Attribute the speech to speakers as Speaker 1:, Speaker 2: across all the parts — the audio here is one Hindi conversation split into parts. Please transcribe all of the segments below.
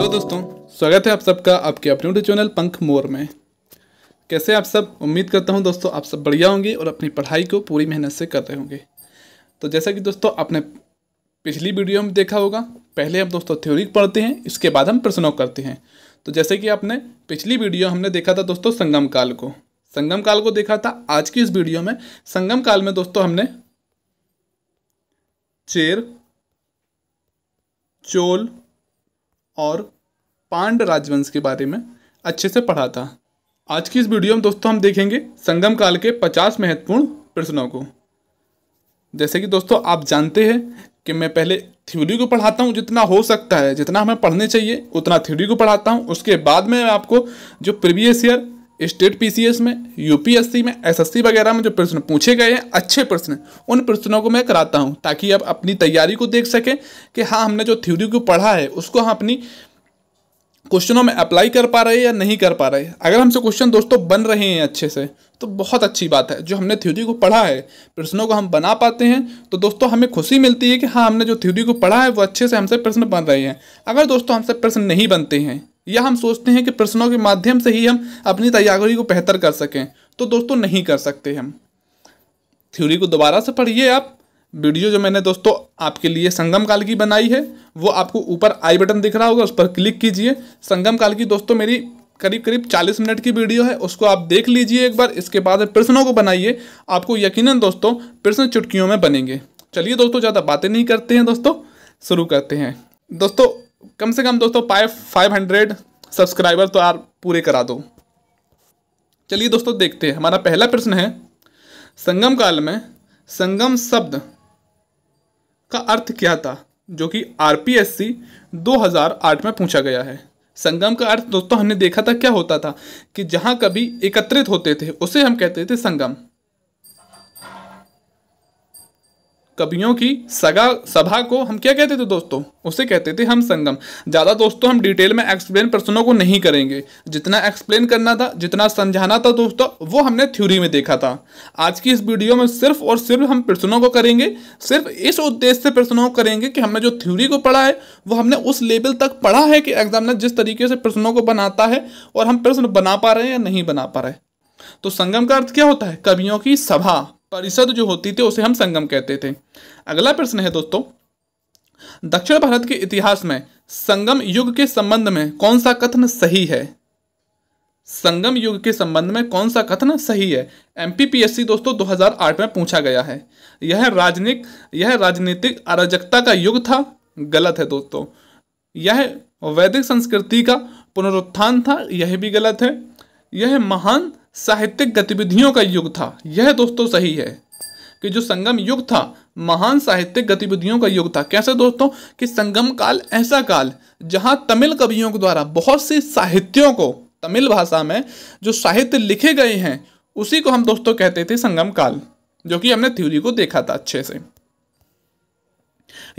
Speaker 1: दोस्तों, स्वागत है आप सबका आपके अपने यूट्यूब चैनल पंख मोर में। कैसे आप सब? उम्मीद करता हूं दोस्तों आप सब बढ़िया होंगे और अपनी पढ़ाई को पूरी मेहनत से कर रहे होंगे। तो जैसा कि दोस्तों आपने पिछली वीडियो में देखा होगा, पहले हम दोस्तों थ्योरी पढ़ते हैं, इसके बाद हम प्रश्नों करते हैं। तो जैसे कि आपने पिछली वीडियो हमने देखा था दोस्तों संगम काल को देखा था। आज की इस वीडियो में संगम काल में दोस्तों हमने चेर, चोल और पांड राजवंश के बारे में अच्छे से पढ़ा था। आज की इस वीडियो में दोस्तों हम देखेंगे संगम काल के 50 महत्वपूर्ण प्रश्नों को। जैसे कि दोस्तों आप जानते हैं कि मैं पहले थ्योरी को पढ़ाता हूं, जितना हो सकता है, जितना हमें पढ़ने चाहिए उतना थ्योरी को पढ़ाता हूं। उसके बाद में आपको जो प्रीवियस ईयर स्टेट पीसीएस में, यूपीएससी में, एसएससी वगैरह में जो प्रश्न पूछे गए हैं, अच्छे प्रश्न, उन प्रश्नों को मैं कराता हूं, ताकि आप अपनी तैयारी को देख सकें कि हाँ हमने जो थ्योरी को पढ़ा है उसको हम अपनी क्वेश्चनों में अप्लाई कर पा रहे हैं या नहीं कर पा रहे हैं। अगर हमसे क्वेश्चन दोस्तों बन रहे हैं अच्छे से तो बहुत अच्छी बात है। जो हमने थ्योरी को पढ़ा है प्रश्नों को हम बना पाते हैं तो दोस्तों हमें खुशी मिलती है कि हाँ हमने जो थ्योरी को पढ़ा है वो अच्छे से हमसे प्रश्न बन रहे हैं। अगर दोस्तों हमसे प्रश्न नहीं बनते हैं या हम सोचते हैं कि प्रश्नों के माध्यम से ही हम अपनी तैयारी को बेहतर कर सकें, तो दोस्तों नहीं कर सकते। हम थ्योरी को दोबारा से पढ़िए। आप वीडियो जो मैंने दोस्तों आपके लिए संगम काल की बनाई है वो आपको ऊपर आई बटन दिख रहा होगा, उस पर क्लिक कीजिए। संगम काल की दोस्तों मेरी करीब 40 मिनट की वीडियो है, उसको आप देख लीजिए एक बार। इसके बाद प्रश्नों को बनाइए, आपको यकीनन दोस्तों प्रश्न चुटकियों में बनेंगे। चलिए दोस्तों ज़्यादा बातें नहीं करते हैं दोस्तों, शुरू करते हैं। दोस्तों कम से कम दोस्तों 500 सब्सक्राइबर तो आप पूरे करा दो। चलिए दोस्तों देखते हैं। हमारा पहला प्रश्न है, संगम काल में संगम शब्द का अर्थ क्या था? जो कि आरपीएससी 2008 में पूछा गया है। संगम का अर्थ दोस्तों हमने देखा था क्या होता था कि जहां कभी एकत्रित होते थे उसे हम कहते थे संगम। कवियों की सभा को हम क्या कहते थे दोस्तों? उसे कहते थे हम संगम। ज़्यादा दोस्तों हम डिटेल में एक्सप्लेन प्रश्नों को नहीं करेंगे। जितना एक्सप्लेन करना था, जितना समझाना था दोस्तों, वो हमने थ्योरी में देखा था। आज की इस वीडियो में सिर्फ और सिर्फ हम प्रश्नों को करेंगे। सिर्फ इस उद्देश्य से प्रश्नों को करेंगे कि हमने जो थ्योरी को पढ़ा है वो हमने उस लेवल तक पढ़ा है कि एग्जामिनर जिस तरीके से प्रश्नों को बनाता है और हम प्रश्न बना पा रहे हैं या नहीं बना पा रहे। तो संगम का अर्थ क्या होता है? कवियों की सभा, परिषद जो होती थी उसे हम संगम कहते थे। अगला प्रश्न है दोस्तों, दक्षिण भारत के इतिहास में संगम युग के संबंध में कौन सा कथन सही है? संगम युग के संबंध में कौन सा कथन सही है? एमपीपीएससी दोस्तों 2008 में पूछा गया है। यह राजनीतिक अराजकता का युग था। गलत है दोस्तों। यह वैदिक संस्कृति का पुनरुत्थान था। यह भी गलत है। यह महान साहित्यिक गतिविधियों का युग था। यह दोस्तों सही है कि जो संगम युग था महान साहित्यिक गतिविधियों का युग था। कैसे दोस्तों? कि संगम काल ऐसा काल जहां तमिल कवियों के द्वारा बहुत सी साहित्यों को, तमिल भाषा में जो साहित्य लिखे गए हैं उसी को हम दोस्तों कहते थे संगम काल, जो कि हमने थ्योरी को देखा था अच्छे से।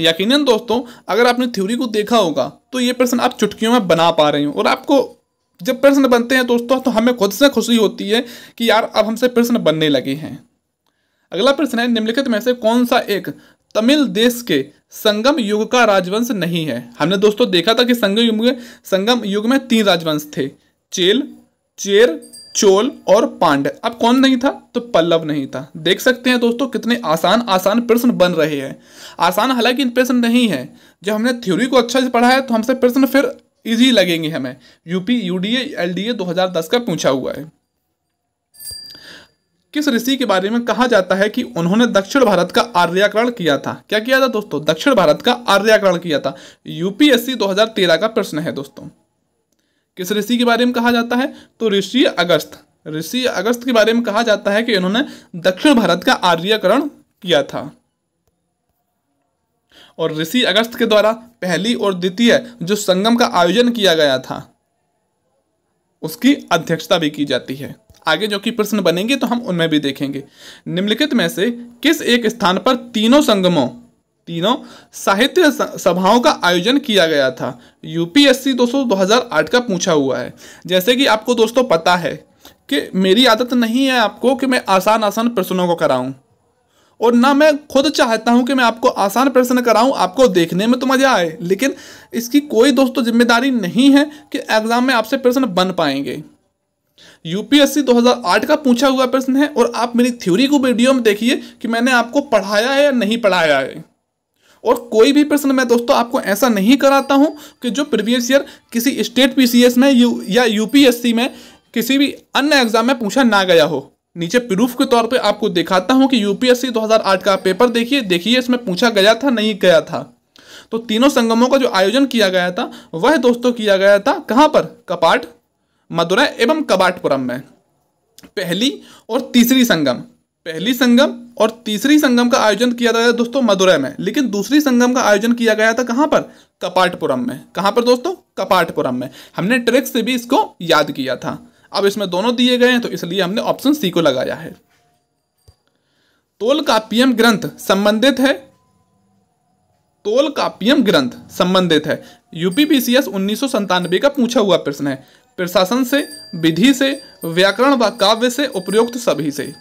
Speaker 1: यकीनन दोस्तों अगर आपने थ्योरी को देखा होगा तो ये प्रश्न आप चुटकियों में बना पा रहे हो, और आपको जब प्रश्न बनते हैं दोस्तों तो हमें खुद से खुशी होती है कि यार अब हमसे प्रश्न बनने लगे हैं। अगला प्रश्न है, निम्नलिखित में से कौन सा एक तमिल देश के संगम युग का राजवंश नहीं है? हमने दोस्तों देखा था कि संगम युग में 3 राजवंश थे, चेर, चोल और पांड। अब कौन नहीं था? तो पल्लव नहीं था। देख सकते हैं दोस्तों कितने आसान प्रश्न बन रहे हैं। आसान हालांकि प्रश्न नहीं है। जब हमने थ्योरी को अच्छा से पढ़ा है तो हमसे प्रश्न फिर इजी लगेंगे हमें। यूपी यूडीए एलडीए 2010 का पूछा हुआ है। किस ऋषि के बारे में कहा जाता है कि उन्होंने दक्षिण भारत का आर्यकरण किया था? क्या किया था दोस्तों? दक्षिण भारत का आर्यकरण किया था। यूपीएससी 2013 का प्रश्न है दोस्तों। किस ऋषि के बारे में कहा जाता है? तो ऋषि अगस्त के बारे में कहा जाता है कि उन्होंने दक्षिण भारत का आर्यकरण किया था। और ऋषि अगस्त के द्वारा पहली और द्वितीय जो संगम का आयोजन किया गया था उसकी अध्यक्षता भी की जाती है। आगे जो कि प्रश्न बनेंगे तो हम उनमें भी देखेंगे। निम्नलिखित में से किस एक स्थान पर तीनों साहित्य सभाओं का आयोजन किया गया था? यूपीएससी 2008 का पूछा हुआ है। जैसे कि आपको दोस्तों पता है कि मेरी आदत नहीं है आपको कि मैं आसान प्रश्नों को कराऊं, और ना मैं खुद चाहता हूं कि मैं आपको आसान प्रश्न कराऊं, आपको देखने में तो मजा आए, लेकिन इसकी कोई दोस्तों जिम्मेदारी नहीं है कि एग्जाम में आपसे प्रश्न बन पाएंगे। यूपीएससी 2008 का पूछा हुआ प्रश्न है और आप मेरी थ्योरी को वीडियो में देखिए कि मैंने आपको पढ़ाया है या नहीं पढ़ाया है। और कोई भी प्रश्न मैं दोस्तों आपको ऐसा नहीं कराता हूं कि जो प्रीवियस ईयर किसी स्टेट पीसीएस में या यूपीएससी में किसी भी अन्य एग्जाम में पूछा ना गया हो। नीचे प्रूफ के तौर पे आपको दिखाता हूं कि यूपीएससी 2008 का पेपर देखिए इसमें पूछा गया था नहीं गया था। तो तीनों संगमों का जो आयोजन किया गया था वह दोस्तों किया गया था कहां पर? कपाट, मदुरै एवं कबाटपुरम में। पहली और तीसरी संगम और तीसरी संगम का आयोजन किया गया दोस्तों मदुरै में, लेकिन दूसरी संगम का आयोजन किया गया था कहां पर? कपाटपुरम में। कहां पर दोस्तों? कपाटपुरम में। हमने ट्रिक से भी इसको याद किया था। अब इसमें दोनों दिए गए हैं तो इसलिए हमने ऑप्शन सी को लगाया है। तोलकाप्पियम ग्रंथ संबंधित है। यूपीपीसीएस 1997 का पूछा हुआ प्रश्न है। प्रशासन से, विधि से, व्याकरण व काव्य से, उपरोक्त सभी से।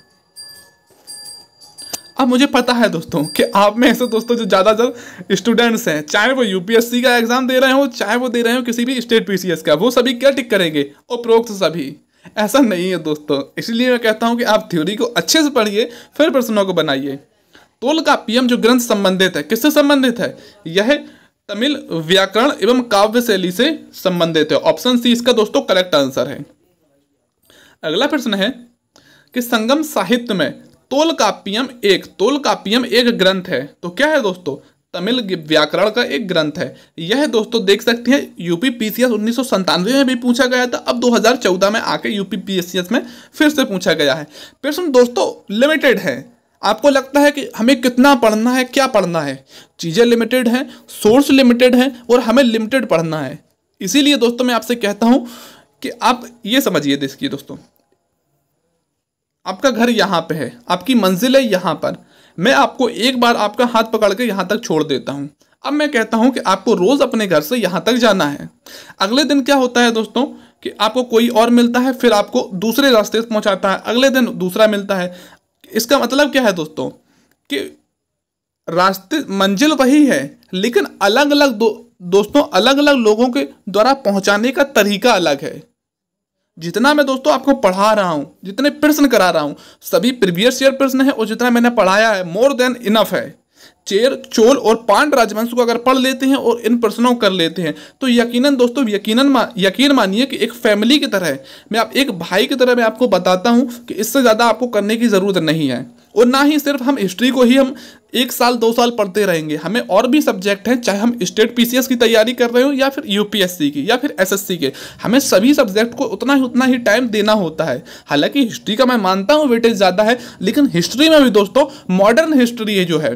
Speaker 1: अब मुझे पता है दोस्तों कि आप में ऐसे दोस्तों जो ज़्यादातर स्टूडेंट्स हैं, चाहे वो यूपीएससी का एग्जाम दे रहे हो, चाहे वो दे रहे हो किसी भी स्टेट पीसीएस का, वो सभी क्या टिक करेंगे? उपरोक्त सभी। ऐसा नहीं है दोस्तों, इसलिए मैं कहता हूं कि आप थ्योरी को अच्छे से पढ़िए फिर प्रश्नों को बनाइए। तोलकाप्पियम जो ग्रंथ संबंधित है, किससे संबंधित है? यह तमिल व्याकरण एवं काव्य शैली से संबंधित है। ऑप्शन सी इसका दोस्तों करेक्ट आंसर है। अगला प्रश्न है कि संगम साहित्य में तोलकाप्पियम एक ग्रंथ है। तो क्या है दोस्तों? तमिल व्याकरण का एक ग्रंथ है। यह दोस्तों देख सकते हैं यूपीपीसीएस 1997 में भी पूछा गया था, अब 2014 में आके यूपीपीसीएस में फिर से पूछा गया है। प्रश्न दोस्तों लिमिटेड है। आपको लगता है कि हमें कितना पढ़ना है, क्या पढ़ना है? चीज़ें लिमिटेड हैं, सोर्स लिमिटेड है और हमें लिमिटेड पढ़ना है। इसीलिए दोस्तों मैं आपसे कहता हूं कि आप ये समझिए, देखिए दोस्तों, आपका घर यहाँ पे है, आपकी मंजिल है यहाँ पर। मैं आपको एक बार आपका हाथ पकड़ के यहाँ तक छोड़ देता हूँ। अब मैं कहता हूँ कि आपको रोज़ अपने घर से यहाँ तक जाना है। अगले दिन क्या होता है दोस्तों कि आपको कोई और मिलता है, फिर आपको दूसरे रास्ते से पहुँचाता है, अगले दिन दूसरा मिलता है। इसका मतलब क्या है दोस्तों कि रास्ते, मंजिल वही है, लेकिन अलग अलग दोस्तों अलग अलग लोगों के द्वारा पहुँचाने का तरीका अलग है। जितना मैं दोस्तों आपको पढ़ा रहा हूं, जितने प्रश्न करा रहा हूं, सभी प्रीवियस ईयर प्रश्न है और जितना मैंने पढ़ाया है मोर देन इनफ है। चेर, चोल और पांड राजवंश को अगर पढ़ लेते हैं और इन प्रश्नों को कर लेते हैं तो यकीनन दोस्तों यकीन मानिए कि एक फैमिली की तरह, मैं आप एक भाई की तरह मैं आपको बताता हूं कि इससे ज़्यादा आपको करने की ज़रूरत नहीं है। और ना ही सिर्फ हम हिस्ट्री को ही हम 1 साल 2 साल पढ़ते रहेंगे, हमें और भी सब्जेक्ट हैं, चाहे हम स्टेट पीसीएस की तैयारी कर रहे हो या फिर यूपीएससी की या फिर एसएससी के, हमें सभी सब्जेक्ट को उतना ही टाइम देना होता है। हालांकि हिस्ट्री का मैं मानता हूँ वेटेज ज़्यादा है, लेकिन हिस्ट्री में भी दोस्तों मॉडर्न हिस्ट्री है जो है,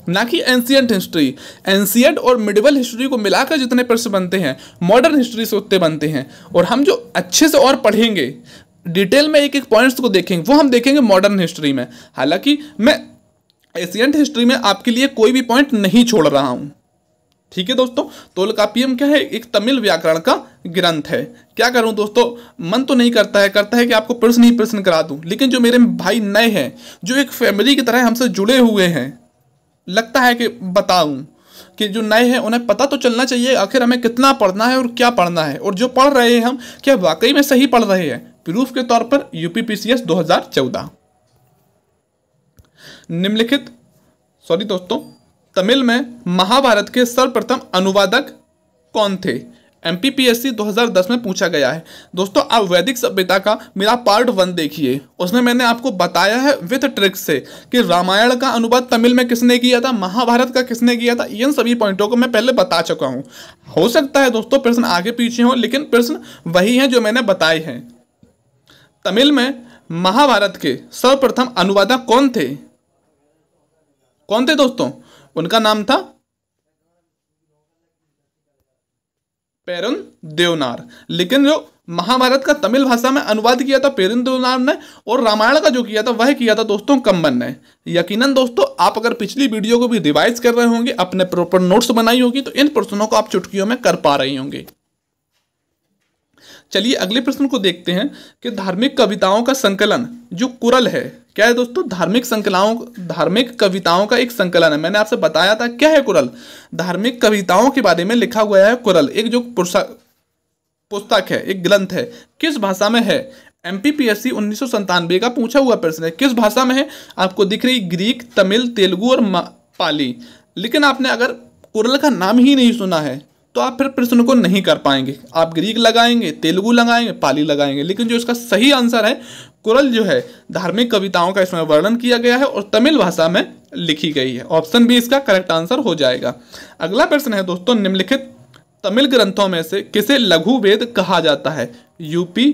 Speaker 1: ना कि एंशियंट हिस्ट्री। एंशियंट और मिडिवल हिस्ट्री को मिलाकर जितने प्रश्न बनते हैं मॉडर्न हिस्ट्री से उतने बनते हैं। और हम जो अच्छे से और पढ़ेंगे, डिटेल में एक एक पॉइंट्स को देखेंगे, वो हम देखेंगे मॉडर्न हिस्ट्री में। हालांकि मैं एशियंट हिस्ट्री में आपके लिए कोई भी पॉइंट नहीं छोड़ रहा हूं। ठीक है दोस्तों, तोलकाप्पियम क्या है? एक तमिल व्याकरण का ग्रंथ है। क्या करूं दोस्तों, मन तो नहीं करता है कि आपको प्रश्न ही प्रश्न करा दूं, लेकिन जो मेरे भाई नए हैं, जो एक फैमिली की तरह हमसे जुड़े हुए हैं, लगता है कि बताऊं कि जो नए हैं उन्हें पता तो चलना चाहिए आखिर हमें कितना पढ़ना है और क्या पढ़ना है, और जो पढ़ रहे हैं हम क्या वाकई में सही पढ़ रहे हैं। प्रूफ के तौर पर यूपीपीसीएस 2014। निम्नलिखित दोस्तों तमिल में महाभारत के सर्वप्रथम अनुवादक कौन थे? एमपीपीएससी 2010 में पूछा गया है। दोस्तों आप वैदिक सभ्यता का मेरा पार्ट 1 देखिए, उसमें मैंने आपको बताया है विथ ट्रिक से कि रामायण का अनुवाद तमिल में किसने किया था, महाभारत का किसने किया था। इन सभी पॉइंटों को मैं पहले बता चुका हूं। हो सकता है दोस्तों प्रश्न आगे पीछे हो, लेकिन प्रश्न वही हैं जो मैंने बताए हैं। तमिल में महाभारत के सर्वप्रथम अनुवादक कौन थे? दोस्तों? उनका नाम था पेरुन देवनार। लेकिन जो महाभारत का तमिल भाषा में अनुवाद किया था पेरुन देवनार ने, और रामायण का जो किया था वह किया था दोस्तों कम्बन ने। यकीनन दोस्तों आप अगर पिछली वीडियो को भी रिवाइज कर रहे होंगे, अपने प्रॉपर नोट्स बनाई होगी, तो इन प्रश्नों को आप चुटकियों में कर पा रही होंगे। चलिए अगले प्रश्न को देखते हैं कि धार्मिक कविताओं का संकलन जो कुरल है, क्या है दोस्तों? धार्मिक कविताओं का एक संकलन है। मैंने आपसे बताया था क्या है कुरल? धार्मिक कविताओं के बारे में लिखा हुआ है कुरल, एक जो पुस्तक है, एक ग्रंथ है। किस भाषा में है? एमपीपीएससी 1997 का पूछा हुआ प्रश्न है। किस भाषा में है? आपको दिख रही ग्रीक, तमिल, तेलुगु और पाली। लेकिन आपने अगर कुरल का नाम ही नहीं सुना है तो आप फिर प्रश्न को नहीं कर पाएंगे। आप ग्रीक लगाएंगे, तेलुगु लगाएंगे, पाली लगाएंगे, लेकिन जो इसका सही आंसर है कुरल जो है धार्मिक कविताओं का इसमें वर्णन किया गया है और तमिल भाषा में लिखी गई है। ऑप्शन बी इसका करेक्ट आंसर हो जाएगा। अगला प्रश्न है दोस्तों, निम्नलिखित तमिल ग्रंथों में से किसे लघु वेद कहा जाता है? यूपी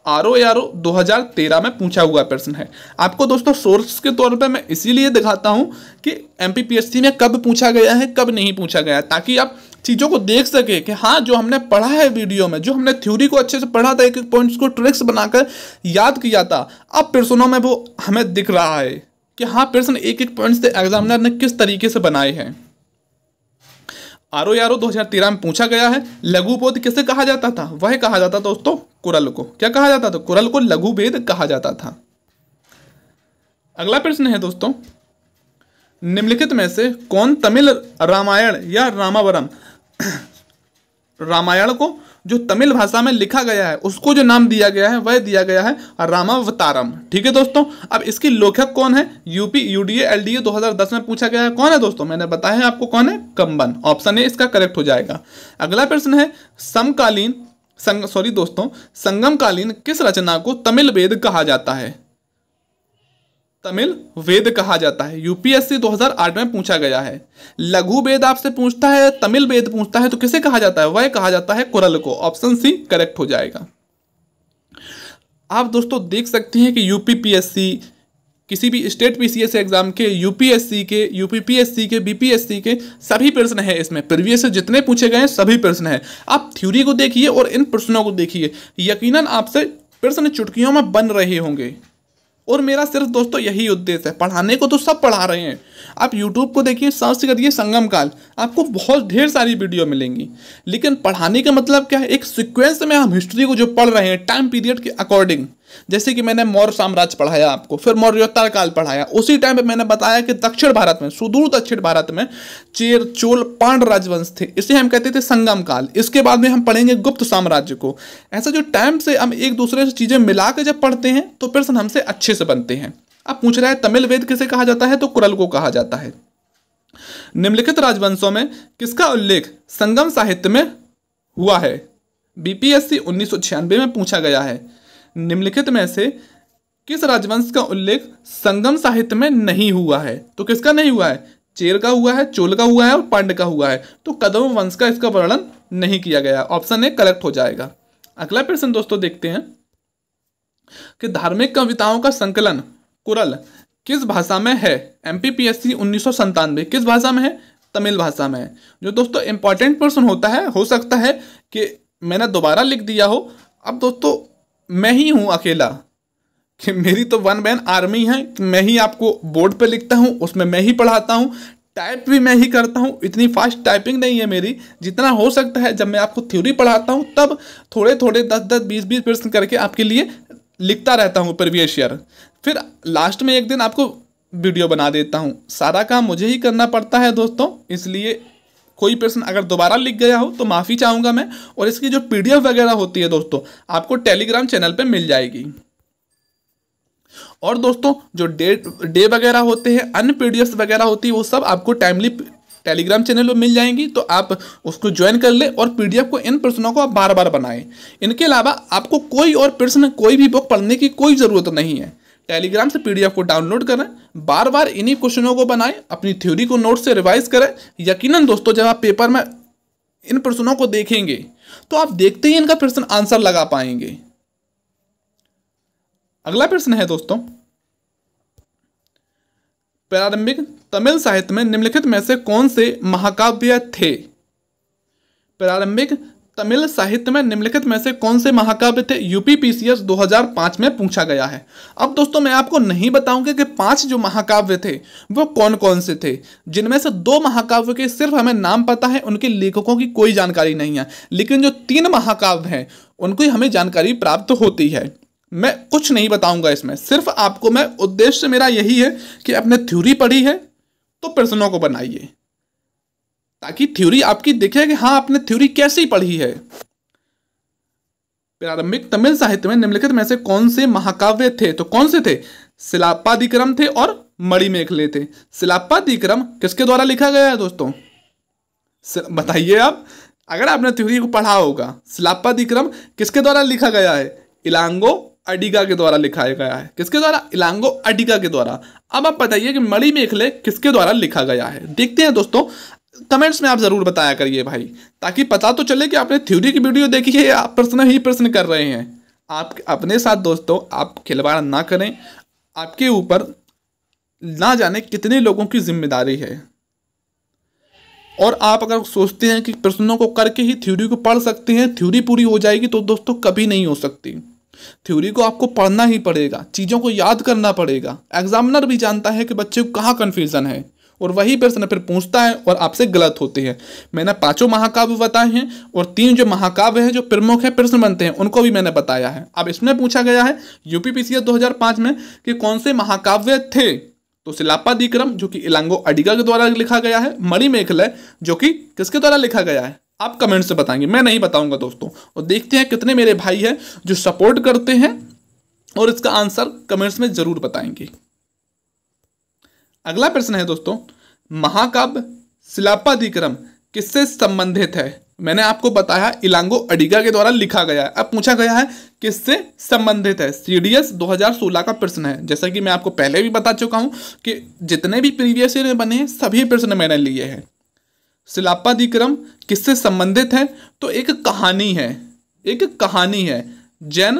Speaker 1: आरओ 2013 में पूछा हुआ प्रश्न है। आपको दोस्तों सोर्स के तौर पे मैं इसीलिए दिखाता हूं कि एमपीपीएससी में कब पूछा गया है, कब नहीं पूछा गया है, ताकि आप चीज़ों को देख सके कि हाँ जो हमने पढ़ा है वीडियो में, जो हमने थ्योरी को अच्छे से पढ़ा था, एक एक पॉइंट्स को ट्रिक्स बनाकर याद किया था, अब प्रश्नों में वो हमें दिख रहा है कि हाँ प्रश्न एक एक पॉइंट से एग्जामिनर ने किस तरीके से बनाए हैं। आरओ 2013 में पूछा गया है लघु वेद किसे कहा जाता था? वह कहा जाता दोस्तों कुरल को। क्या कहा जाता था? कुरल को लघु वेद कहा जाता था। अगला प्रश्न है दोस्तों, निम्नलिखित में से कौन तमिल रामायण या रामावरम रामायण को जो तमिल भाषा में लिखा गया है उसको जो नाम दिया गया है वह दिया गया है रामावतारम। ठीक है दोस्तों। अब इसकी लेखक कौन है? यूपी यूडीए एलडीए 2010 में पूछा गया है। कौन है दोस्तों? मैंने बताया है आपको कौन है, कंबन। ऑप्शन ए इसका करेक्ट हो जाएगा। अगला प्रश्न है संगमकालीन किस रचना को तमिल वेद कहा जाता है? तमिल वेद कहा जाता है। यूपीएससी 2008 में पूछा गया है। लघु वेद आपसे पूछता है, तमिल वेद पूछता है, तो किसे कहा जाता है? वह कहा जाता है कुरल को। ऑप्शन सी करेक्ट हो जाएगा। आप दोस्तों देख सकते हैं कि यूपीपीएससी, किसी भी स्टेट पीसीएस एग्जाम के, यूपीएससी के, यूपीपीएससी के, बीपीएससी के सभी प्रश्न है इसमें। प्रीवियस से जितने पूछे गए हैं सभी प्रश्न है। आप थ्योरी को देखिए और इन प्रश्नों को देखिए, यकीनन आपसे प्रश्न चुटकियों में बन रहे होंगे। और मेरा सिर्फ दोस्तों यही उद्देश्य है। पढ़ाने को तो सब पढ़ा रहे हैं। आप YouTube को देखिए, सर्च करिए संगम काल, आपको बहुत ढेर सारी वीडियो मिलेंगी। लेकिन पढ़ाने का मतलब क्या है? एक सीक्वेंस में हम हिस्ट्री को जो पढ़ रहे हैं टाइम पीरियड के अकॉर्डिंग, जैसे कि मैंने मौर्य साम्राज्य पढ़ाया आपको, फिर मौर्योत्तर काल पढ़ाया, उसी टाइम पे मैंने बताया कि दक्षिण भारत में, सुदूर दक्षिण भारत में चेर, चोल, पांड्य राजवंश थे, इसे हम कहते थे संगम काल। इसके बाद में हम पढ़ेंगे गुप्त साम्राज्य को। ऐसा जो टाइम से हम एक दूसरे से चीजें मिला के जब पढ़ते हैं तो प्रश्न हमसे अच्छे से बनते हैं। अब पूछ रहा है तमिल वेद किसे कहा जाता है? तो कुरल को कहा जाता है। निम्नलिखित राजवंशों में किसका उल्लेख संगम साहित्य में हुआ है? बीपीएससी 1996 में पूछा गया है। निम्नलिखित में से किस राजवंश का उल्लेख संगम साहित्य में नहीं हुआ है? तो किसका नहीं हुआ है? चेर का हुआ है, चोल का हुआ है और पांड्य का हुआ है। तो कदम वंश का इसका वर्णन नहीं किया गया। ऑप्शन ए करेक्ट हो जाएगा। अगला प्रश्न दोस्तों देखते हैं कि धार्मिक कविताओं का संकलन कुरल किस भाषा में है? एमपीपीएससी 1997 किस भाषा में है? तमिल भाषा में है। जो दोस्तों इंपॉर्टेंट प्रश्न होता है, हो सकता है कि मैंने दोबारा लिख दिया हो। अब दोस्तों मैं ही हूं अकेला, कि मेरी तो वन मैन आर्मी है, मैं ही आपको बोर्ड पे लिखता हूं, उसमें मैं ही पढ़ाता हूं, टाइप भी मैं ही करता हूं। इतनी फास्ट टाइपिंग नहीं है मेरी। जितना हो सकता है जब मैं आपको थ्योरी पढ़ाता हूं तब थोड़े थोड़े 10-10, 20-20 प्रश्न करके आपके लिए लिखता रहता हूं प्रीवियस ईयर। फिर लास्ट में एक दिन आपको वीडियो बना देता हूं। सारा काम मुझे ही करना पड़ता है दोस्तों, इसलिए कोई प्रश्न अगर दोबारा लिख गया हो तो माफ़ी चाहूँगा मैं। और इसकी जो पीडीएफ वगैरह होती है दोस्तों आपको टेलीग्राम चैनल पे मिल जाएगी। और दोस्तों जो डे वगैरह होते हैं, अन्य पीडीएफ वगैरह होती है, वो सब आपको टाइमली टेलीग्राम चैनल पे मिल जाएंगी। तो आप उसको ज्वाइन कर ले और पीडीएफ को, इन प्रश्नों को आप बार बार बनाएं। इनके अलावा आपको कोई और प्रश्न, कोई भी बुक पढ़ने की कोई ज़रूरत नहीं है। टेलीग्राम से पीडीएफ को डाउनलोड करें, बार बार इन्हीं क्वेश्चनों को बनाएं, अपनी थ्योरी को नोट से रिवाइज करें। यकीनन दोस्तों जब आप पेपर में इन प्रश्नों को देखेंगे तो आप देखते ही इनका प्रश्न आंसर लगा पाएंगे। अगला प्रश्न है दोस्तों, प्रारंभिक तमिल साहित्य में निम्नलिखित में से कौन से महाकाव्य थे? प्रारंभिक तमिल साहित्य में निम्नलिखित में से कौन से महाकाव्य थे? यूपीपीसीएस 2005 में पूछा गया है। अब दोस्तों मैं आपको नहीं बताऊंगा कि 5 जो महाकाव्य थे वो कौन कौन से थे। जिनमें से 2 महाकाव्य के सिर्फ हमें नाम पता है, उनके लेखकों की कोई जानकारी नहीं है। लेकिन जो 3 महाकाव्य हैं उनको हमें जानकारी प्राप्त होती है। मैं कुछ नहीं बताऊंगा इसमें, सिर्फ आपको मैं, उद्देश्य मेरा यही है कि आपने थ्योरी पढ़ी है तो प्रश्नों को बनाइए, ताकि थ्योरी आपकी दिखे कि हाँ आपने थ्योरी कैसी पढ़ी है। प्रारंभिक तमिल साहित्य में निम्नलिखित में से कौन से महाकाव्य थे? तो कौन से थे? शिलाप्पादिक्रम थे और मणिमेखले थे। शिलाप्पादिक्रम किसके द्वारा लिखा गया है दोस्तों? बताइए आप, अगर आपने थ्योरी को पढ़ा होगा, शिलाप्पादिक्रम किसके द्वारा लिखा गया है? इलांगो अडिगा के द्वारा लिखा गया है। किसके द्वारा? इलांगो अडिगा के द्वारा। अब आप बताइए कि मणिमेखले किसके द्वारा लिखा गया है? देखते हैं दोस्तों, कमेंट्स में आप जरूर बताया करिए भाई, ताकि पता तो चले कि आपने थ्योरी की वीडियो देखी है या आप प्रश्न ही प्रश्न कर रहे हैं। आप अपने साथ दोस्तों आप खिलवाड़ ना करें, आपके ऊपर ना जाने कितने लोगों की जिम्मेदारी है। और आप अगर सोचते हैं कि प्रश्नों को करके ही थ्योरी को पढ़ सकते हैं, थ्योरी पूरी हो जाएगी, तो दोस्तों कभी नहीं हो सकती। थ्योरी को आपको पढ़ना ही पड़ेगा, चीज़ों को याद करना पड़ेगा। एग्जामिनर भी जानता है कि बच्चे को कहाँ कन्फ्यूजन है, और वही प्रश्न फिर पूछता है और आपसे गलत होते हैं। मैंने 5 महाकाव्य बताए हैं, और 3 जो महाकाव्य हैं जो प्रमुख है प्रश्न बनते हैं उनको भी मैंने बताया है। अब इसमें पूछा गया है यूपीपीसीएस 2005 में कि कौन से महाकाव्य थे? तो शिलाप्पादिक्रम जो कि इलांगो अडिगा के द्वारा लिखा गया है, मणिमेखले जो कि किसके द्वारा लिखा गया है? आप कमेंट से बताएंगे, मैं नहीं बताऊंगा दोस्तों। और देखते हैं कितने मेरे भाई हैं जो सपोर्ट करते हैं और इसका आंसर कमेंट्स में जरूर बताएंगे। अगला प्रश्न है दोस्तों, महाकाव्य शिलाप्पादिक्रम किससे संबंधित है? मैंने आपको बताया इलांगो अडिगा के द्वारा लिखा गया है। अब पूछा गया है किससे संबंधित है? सीडीएस 2016 का प्रश्न है। जैसा कि मैं आपको पहले भी बता चुका हूं कि जितने भी प्रीवियस ईयर में बने हैं सभी प्रश्न मैंने लिए हैं। शिलाप्पादिक्रम किससे संबंधित है? तो एक कहानी है, एक कहानी है जैन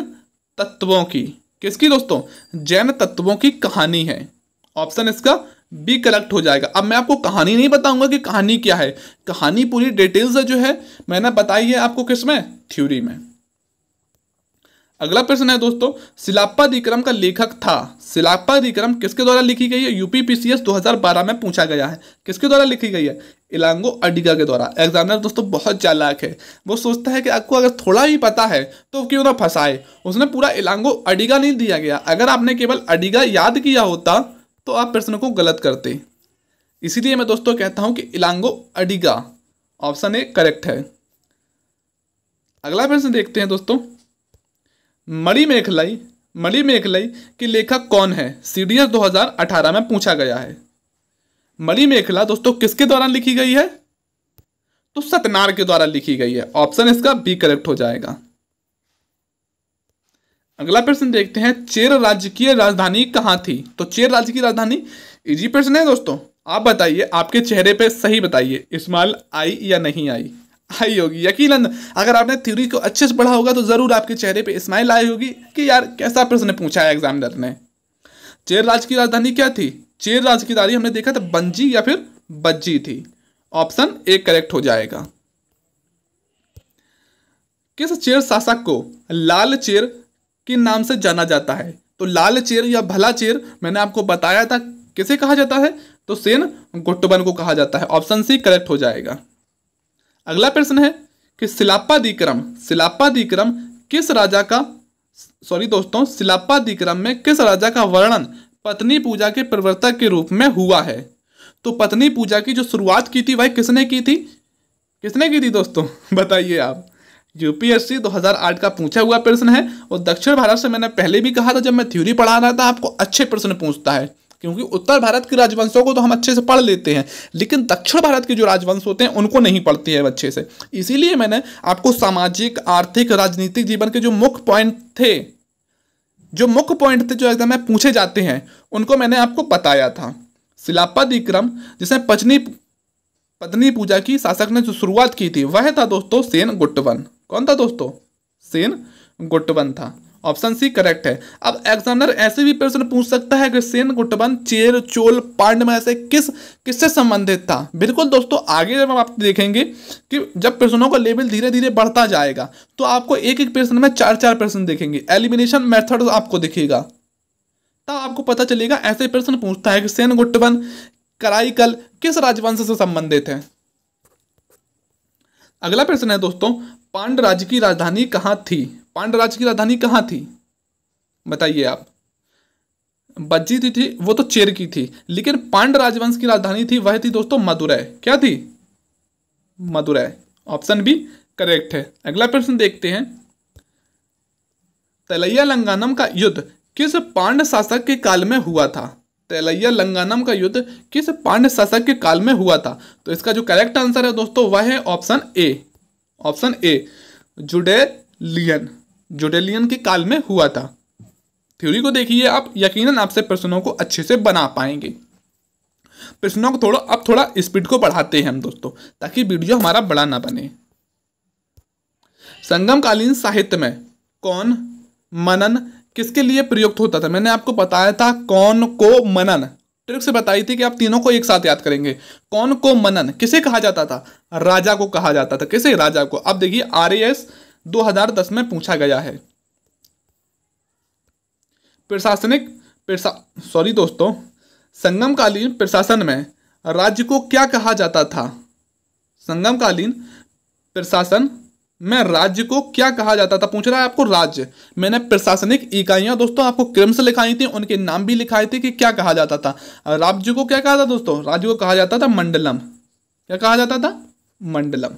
Speaker 1: तत्वों की। किसकी दोस्तों? जैन तत्वों की कहानी है। ऑप्शन इसका बी करेक्ट हो जाएगा। अब मैं आपको कहानी नहीं बताऊंगा कि कहानी क्या है, कहानी पूरी डिटेल्स जो है मैंने बताई है आपको किसमें? थ्योरी में। अगला प्रश्न है दोस्तों, शिलाप्पादिक्रम का लेखक था। शिलाप्पादिक्रम किसके द्वारा लिखी गई है? यूपीपीसीएस 2012 में पूछा गया है। किसके द्वारा लिखी गई है? इलांगो अडिगा के द्वारा। एग्जामिनर दोस्तों बहुत चालाक है, वो सोचता है कि आपको अगर थोड़ा ही पता है तो क्यों ना फंसाए। उसने पूरा इलांगो अडिगा नहीं दिया गया। अगर आपने केवल अडिगा याद किया होता तो आप प्रश्न को गलत करते। इसीलिए मैं दोस्तों कहता हूं कि Elango Adiga option A correct है। अगला प्रश्न देखते हैं दोस्तों, मणिमेखलाई के लेखक कौन है? सीडीएस 2018 में पूछा गया है। मणिमेखला दोस्तों किसके द्वारा लिखी गई है? तो सतनार के द्वारा लिखी गई है। ऑप्शन इसका बी करेक्ट हो जाएगा। अगला प्रश्न देखते हैं, चेर राज्य की राजधानी कहाँ थी? तो चेर राज्य की राजधानी, इजी प्रश्न है दोस्तों। आप बताइए, आपके चेहरे पे सही बताइए, स्माइल आई या नहीं आई? आई होगी यकीनन। अगर आपने थ्योरी को अच्छे से पढ़ा होगा तो जरूर आपके चेहरे पे स्माइल आई होगी कि यार कैसा प्रश्न पूछा है एग्जामिनर ने। चेर राज्य की राजधानी क्या थी? चेर राज्य की राजधानी हमने देखा था बंजी या फिर बज्जी थी। ऑप्शन ए करेक्ट हो जाएगा। किस चेर शासक को लाल चेर के नाम से जाना जाता है? तो लाल चेर या भला चेर मैंने आपको बताया था किसे कहा जाता है? तो सेन गुट्टबन को कहा जाता है। ऑप्शन सी करेक्ट हो जाएगा। अगला प्रश्न है कि शिलाप्पादिक्रम किस राजा का, सॉरी दोस्तों, शिलाप्पादिक्रम में किस राजा का वर्णन पत्नी पूजा के प्रवर्तक के रूप में हुआ है? तो पत्नी पूजा की जो शुरुआत की थी वह किसने की थी? किसने की थी दोस्तों? बताइए आप। यूपीएससी 2008 का पूछा हुआ प्रश्न है। और दक्षिण भारत से मैंने पहले भी कहा था जब मैं थ्योरी पढ़ा रहा था, आपको अच्छे प्रश्न पूछता है, क्योंकि उत्तर भारत के राजवंशों को तो हम अच्छे से पढ़ लेते हैं, लेकिन दक्षिण भारत के जो राजवंश होते हैं उनको नहीं पढ़ते हैं अच्छे से। इसीलिए मैंने आपको सामाजिक, आर्थिक, राजनीतिक जीवन के जो मुख्य पॉइंट थे जो एग्जाम में पूछे जाते हैं उनको मैंने आपको बताया था। शिलाप्पादिक्रम जिसमें पत्नी पूजा की शासक ने जो शुरुआत की थी वह था दोस्तों सेन गुट्टबन। कौन था दोस्तों? सेन गुट्टबन था। ऑप्शन सी करेक्ट है। अब एग्जामिनर ऐसे भी प्रश्न पूछ सकता है कि सेन गुट्टबन चेर, चोल, पांड्य में से किससे संबंधित था? बिल्कुल दोस्तों, आगे जब आप देखेंगे कि जब प्रश्नों का लेवल धीरे धीरे बढ़ता जाएगा तो आपको एक एक प्रश्न में 4-4 प्रश्न दिखेंगे, एलिमिनेशन मेथड आपको दिखेगा, तब आपको पता चलेगा ऐसे प्रश्न पूछता है कि सेन गुट्टबन कराईकल किस राजवंश से संबंधित है। अगला प्रश्न है दोस्तों, पांड्य राज्य की राजधानी कहाँ थी? पांड्य राज्य की राजधानी कहाँ थी? बताइए आप। बज्जी थी वो तो चेर की थी, लेकिन पांड्य राजवंश की राजधानी थी वह थी दोस्तों मदुरै। क्या थी? मदुरै। ऑप्शन बी करेक्ट है। अगला प्रश्न देखते हैं। तलैया लंगानम का युद्ध किस पांड्य शासक के काल में हुआ था? तलैया लंगानम का युद्ध किस पांड्य शासक के काल में हुआ था? तो इसका जो करेक्ट आंसर है दोस्तों वह है ऑप्शन ए। Option A, जुडेलियन। जुडेलियन के काल में हुआ था। थ्योरी को देखिए आप, यकीनन आपसे प्रश्नों को अच्छे से बना पाएंगे। प्रश्नों को थोड़ा स्पीड को बढ़ाते हैं हम दोस्तों, ताकि वीडियो हमारा बड़ा ना बने। संगमकालीन साहित्य में कौन मनन किसके लिए प्रयुक्त होता था? मैंने आपको बताया था कौन को मनन, ट्रिक से बताई थी कि आप तीनों को एक साथ याद करेंगे। कौन को मनन किसे कहा जाता था? राजा को कहा जाता था। किसे? राजा को। अब देखिए RAS 2010 में पूछा गया है। दोस्तों, संगमकालीन प्रशासन में राज्य को क्या कहा जाता था? संगमकालीन प्रशासन में राज्य को क्या कहा जाता था? पूछ रहा है आपको राज्य। मैंने प्रशासनिक इकाइयां दोस्तों आपको क्रम से लिखाई थी, उनके नाम भी लिखाए थे कि क्या कहा जाता था। राज्य को क्या कहा था दोस्तों? राज्य को कहा जाता था मंडलम। क्या कहा जाता था? मंडलम।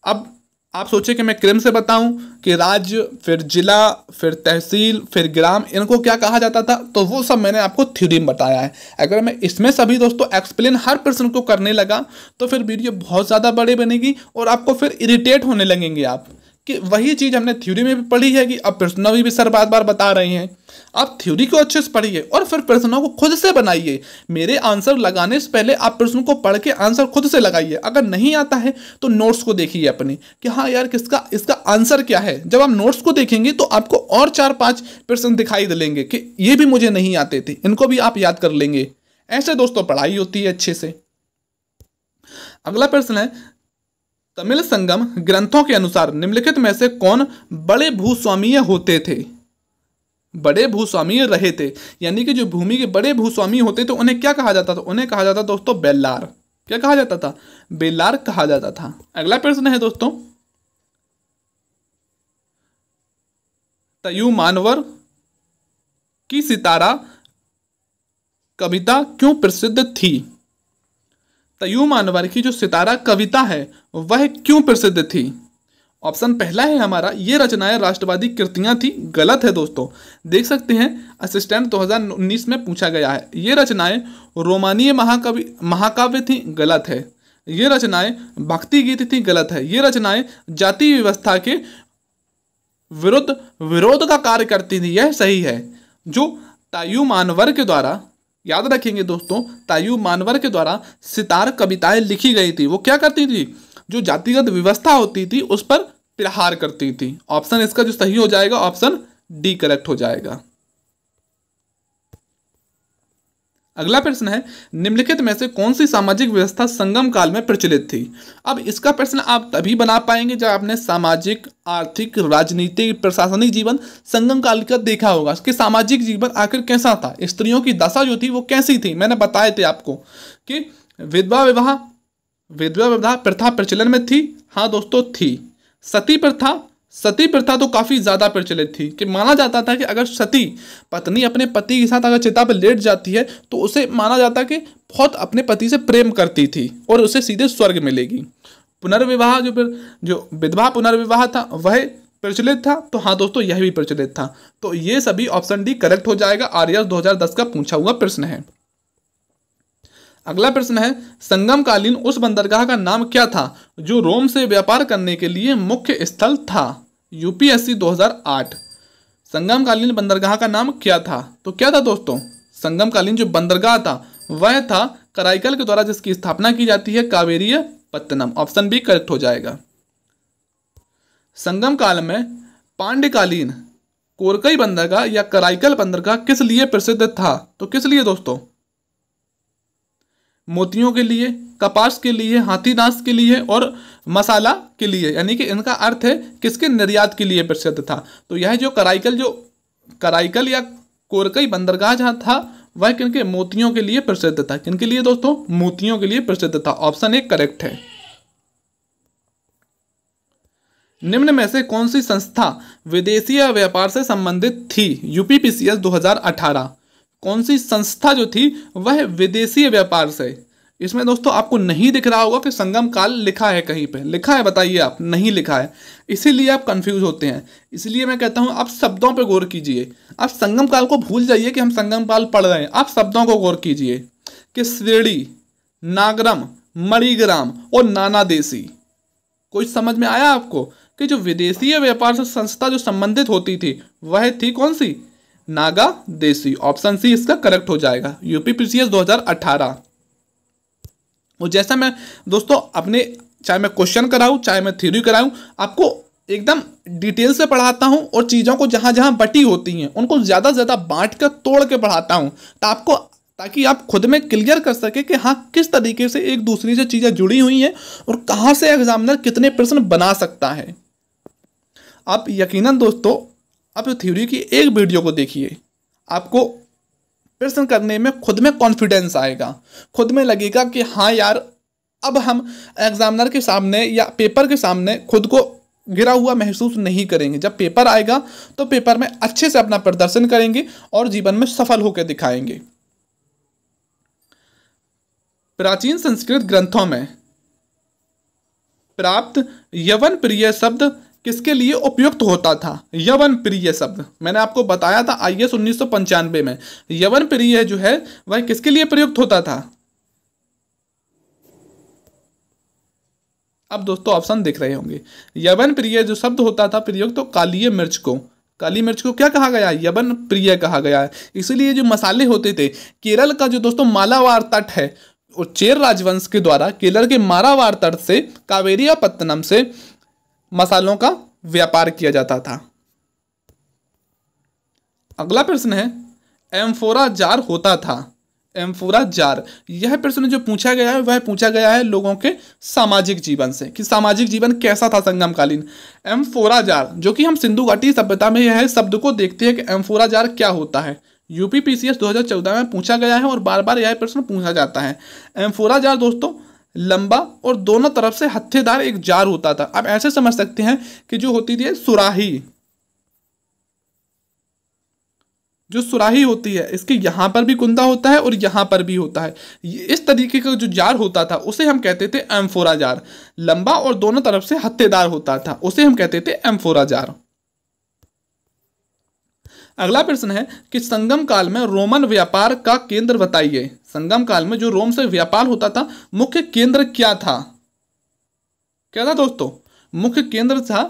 Speaker 1: अब आप सोचे कि मैं क्रम से बताऊं कि राज्य, फिर जिला, फिर तहसील, फिर ग्राम, इनको क्या कहा जाता था? तो वो सब मैंने आपको थ्योरी में बताया है। अगर मैं इसमें सभी दोस्तों एक्सप्लेन हर प्रश्न को करने लगा तो फिर वीडियो बहुत ज़्यादा बड़ी बनेगी और आपको फिर इरिटेट होने लगेंगे आप कि वही चीज़ हमने थ्योरी में भी पढ़ी है कि अब प्रश्नों में भी सर बार बार बता रहे हैं। आप थ्योरी को अच्छे से पढ़िए और फिर प्रश्नों को खुद से बनाइए। मेरे आंसर लगाने से पहले आप प्रश्न को पढ़ के आंसर खुद से लगाइए। अगर नहीं आता है तो नोट्स को देखिए अपने कि हाँ यार इसका आंसर क्या है। जब आप नोट्स को देखेंगे तो आपको और 4-5 प्रश्न दिखाई देंगे कि ये भी मुझे नहीं आते थे, इनको भी आप याद कर लेंगे। ऐसे दोस्तों पढ़ाई होती है अच्छे से। अगला प्रश्न है, तमिल संगम ग्रंथों के अनुसार निम्नलिखित में से कौन बड़े भूस्वामीय होते थे? बड़े भूस्वामीय रहे थे, यानी कि जो भूमि के बड़े भूस्वामी होते थे उन्हें क्या कहा जाता था? उन्हें कहा जाता दोस्तों बेल्लार। क्या कहा जाता था? बेल्लार कहा जाता था। अगला प्रश्न है दोस्तों, तयु मानवर की सितारा कविता क्यों प्रसिद्ध थी? तयु मानवर की जो सितारा कविता है वह क्यों प्रसिद्ध थी? ऑप्शन पहला है हमारा, ये रचनाएं राष्ट्रवादी कृतियां थी। गलत है दोस्तों, देख सकते हैं असिस्टेंट 2019 में पूछा गया है। ये रचनाएं रोमानीय महाकाव्य थी। गलत है। ये रचनाएं भक्ति गीत थी। गलत है। ये रचनाएं जाति व्यवस्था के विरोध का कार्य करती थी। यह सही है। जो तायु मानवर के द्वारा, याद रखेंगे दोस्तों, तायु मानवर के द्वारा सितार कविताएं लिखी गई थी, वो क्या करती थी? जो जातिगत व्यवस्था होती थी उस पर प्रहार करती थी। ऑप्शन इसका जो सही हो जाएगा ऑप्शन डी करेक्ट हो जाएगा। अगला प्रश्न है, निम्नलिखित में से कौन सी सामाजिक व्यवस्था संगम काल में प्रचलित थी? अब इसका प्रश्न आप तभी बना पाएंगे जब आपने सामाजिक, आर्थिक, राजनीतिक, प्रशासनिक जीवन संगम काल का देखा होगा कि सामाजिक जीवन आखिर कैसा था, स्त्रियों की दशा जो थी वो कैसी थी। मैंने बताए थे आपको कि विधवा विवाह प्रथा प्रचलन में थी। हाँ दोस्तों थी। सती प्रथा तो काफ़ी ज़्यादा प्रचलित थी कि माना जाता था कि अगर सती पत्नी अपने पति के साथ अगर चिता पर लेट जाती है तो उसे माना जाता कि बहुत अपने पति से प्रेम करती थी और उसे सीधे स्वर्ग मिलेगी। पुनर्विवाह जो विधवा पुनर्विवाह था वह प्रचलित था। तो हाँ दोस्तों यह भी प्रचलित था। तो ये सभी ऑप्शन डी करेक्ट हो जाएगा। RAS 2010 का पूछा हुआ प्रश्न है। अगला प्रश्न है, संगमकालीन उस बंदरगाह का नाम क्या था जो रोम से व्यापार करने के लिए मुख्य स्थल था? UPSC 2008। संगमकालीन बंदरगाह का नाम क्या था? तो क्या था दोस्तों? संगमकालीन जो बंदरगाह था वह था कराईकल के द्वारा जिसकी स्थापना की जाती है कावेरीय पत्तनम। ऑप्शन बी करेक्ट हो जाएगा। संगम काल में पांड्यकालीन कोरकई बंदरगाह या कराईकल बंदरगाह किस लिए प्रसिद्ध था? तो किस लिए दोस्तों? मोतियों के लिए, कपास के लिए, हाथीदांत के लिए और मसाला के लिए, यानी कि इनका अर्थ है किसके निर्यात के लिए प्रसिद्ध था। तो यह जो कराईकल या कोरकई बंदरगाह जहाँ था वह किनके? मोतियों के लिए प्रसिद्ध था। किनके लिए दोस्तों? मोतियों के लिए प्रसिद्ध था। ऑप्शन ए करेक्ट है। निम्न में से कौन सी संस्था विदेशी व्यापार से संबंधित थी? यूपीपीसीएस 2018 कौन सी संस्था जो थी वह विदेशी व्यापार से। इसमें दोस्तों आपको नहीं दिख रहा होगा कि संगम काल लिखा है, कहीं पे लिखा है बताइए आप? नहीं लिखा है, इसीलिए आप कंफ्यूज होते हैं। इसलिए मैं कहता हूं आप शब्दों पे गौर कीजिए। आप संगम काल को भूल जाइए कि हम संगम काल पढ़ रहे हैं, आप शब्दों को गौर कीजिए कि श्रेणी, नागरम, मणिग्राम और नानादेशी। कुछ समझ में आया आपको कि जो विदेशी व्यापार से संस्था जो संबंधित होती थी वह थी कौन सी? नागा देशी। ऑप्शन सी इसका करेक्ट हो जाएगा, यूपीपीसीएस 2018। और जैसा मैं दोस्तों अपने, चाहे मैं क्वेश्चन कराऊं चाहे मैं थ्योरी कराऊं, आपको एकदम डिटेल से पढ़ाता हूं और चीज़ों को जहां जहां बटी होती हैं उनको ज़्यादा से ज़्यादा बांट कर तोड़ के पढ़ाता हूं, ताकि आप खुद में क्लियर कर सके कि हाँ किस तरीके से एक दूसरी से चीज़ें जुड़ी हुई हैं और कहाँ से एग्जामिनर कितने प्रश्न बना सकता है। आप यकीनन दोस्तों आप थ्योरी की एक वीडियो को देखिए, आपको प्रश्न करने में खुद में कॉन्फिडेंस आएगा, खुद में लगेगा कि हाँ यार अब हम एग्जामिनर के सामने या पेपर के सामने खुद को गिरा हुआ महसूस नहीं करेंगे। जब पेपर आएगा तो पेपर में अच्छे से अपना प्रदर्शन करेंगे और जीवन में सफल होकर दिखाएंगे। प्राचीन संस्कृत ग्रंथों में प्राप्त यवन प्रिय शब्द किसके लिए उपयुक्त होता था? यवन प्रिय शब्द मैंने आपको बताया था आईएएस 1995 में, यवन प्रिय जो है वह किसके लिए प्रयुक्त होता था? अब दोस्तों ऑप्शन दिख रहे होंगे। यवन प्रिय जो शब्द होता था प्रयुक्त तो काली मिर्च को, काली मिर्च को क्या कहा गया? यवन प्रिय कहा गया है। इसीलिए जो मसाले होते थे, केरल का जो दोस्तों मालाबार तट है, और चेर राजवंश के द्वारा केरल के मालाबार तट से कावेरियापत्तनम से मसालों का व्यापार किया जाता था। अगला प्रश्न है एम्फोरा जार होता था। एम्फोरा जार, यह प्रश्न जो पूछा गया है वह पूछा गया है लोगों के सामाजिक जीवन से, कि सामाजिक जीवन कैसा था संगमकालीन। एम्फोरा जार जो कि हम सिंधु घाटी सभ्यता में यह शब्द को देखते हैं कि एम्फोरा जार क्या होता है। यूपीपीसीएस 2014 में पूछा गया है और बार बार यह प्रश्न पूछा जाता है। एम्फोरा जार दोस्तों लंबा और दोनों तरफ से हत्थेदार एक जार होता था। आप ऐसे समझ सकते हैं कि जो होती थी सुराही, जो सुराही होती है इसके यहाँ पर भी कुंदा होता है और यहाँ पर भी होता है। इस तरीके का जो जार होता था उसे हम कहते थे एम्फोरा जार। लंबा और दोनों तरफ से हत्थेदार होता था उसे हम कहते थे एम्फोरा जार। अगला प्रश्न है कि संगम काल में रोमन व्यापार का केंद्र बताइए। संगम काल में जो रोम से व्यापार होता था मुख्य केंद्र क्या था? क्या था दोस्तों? मुख्य केंद्र था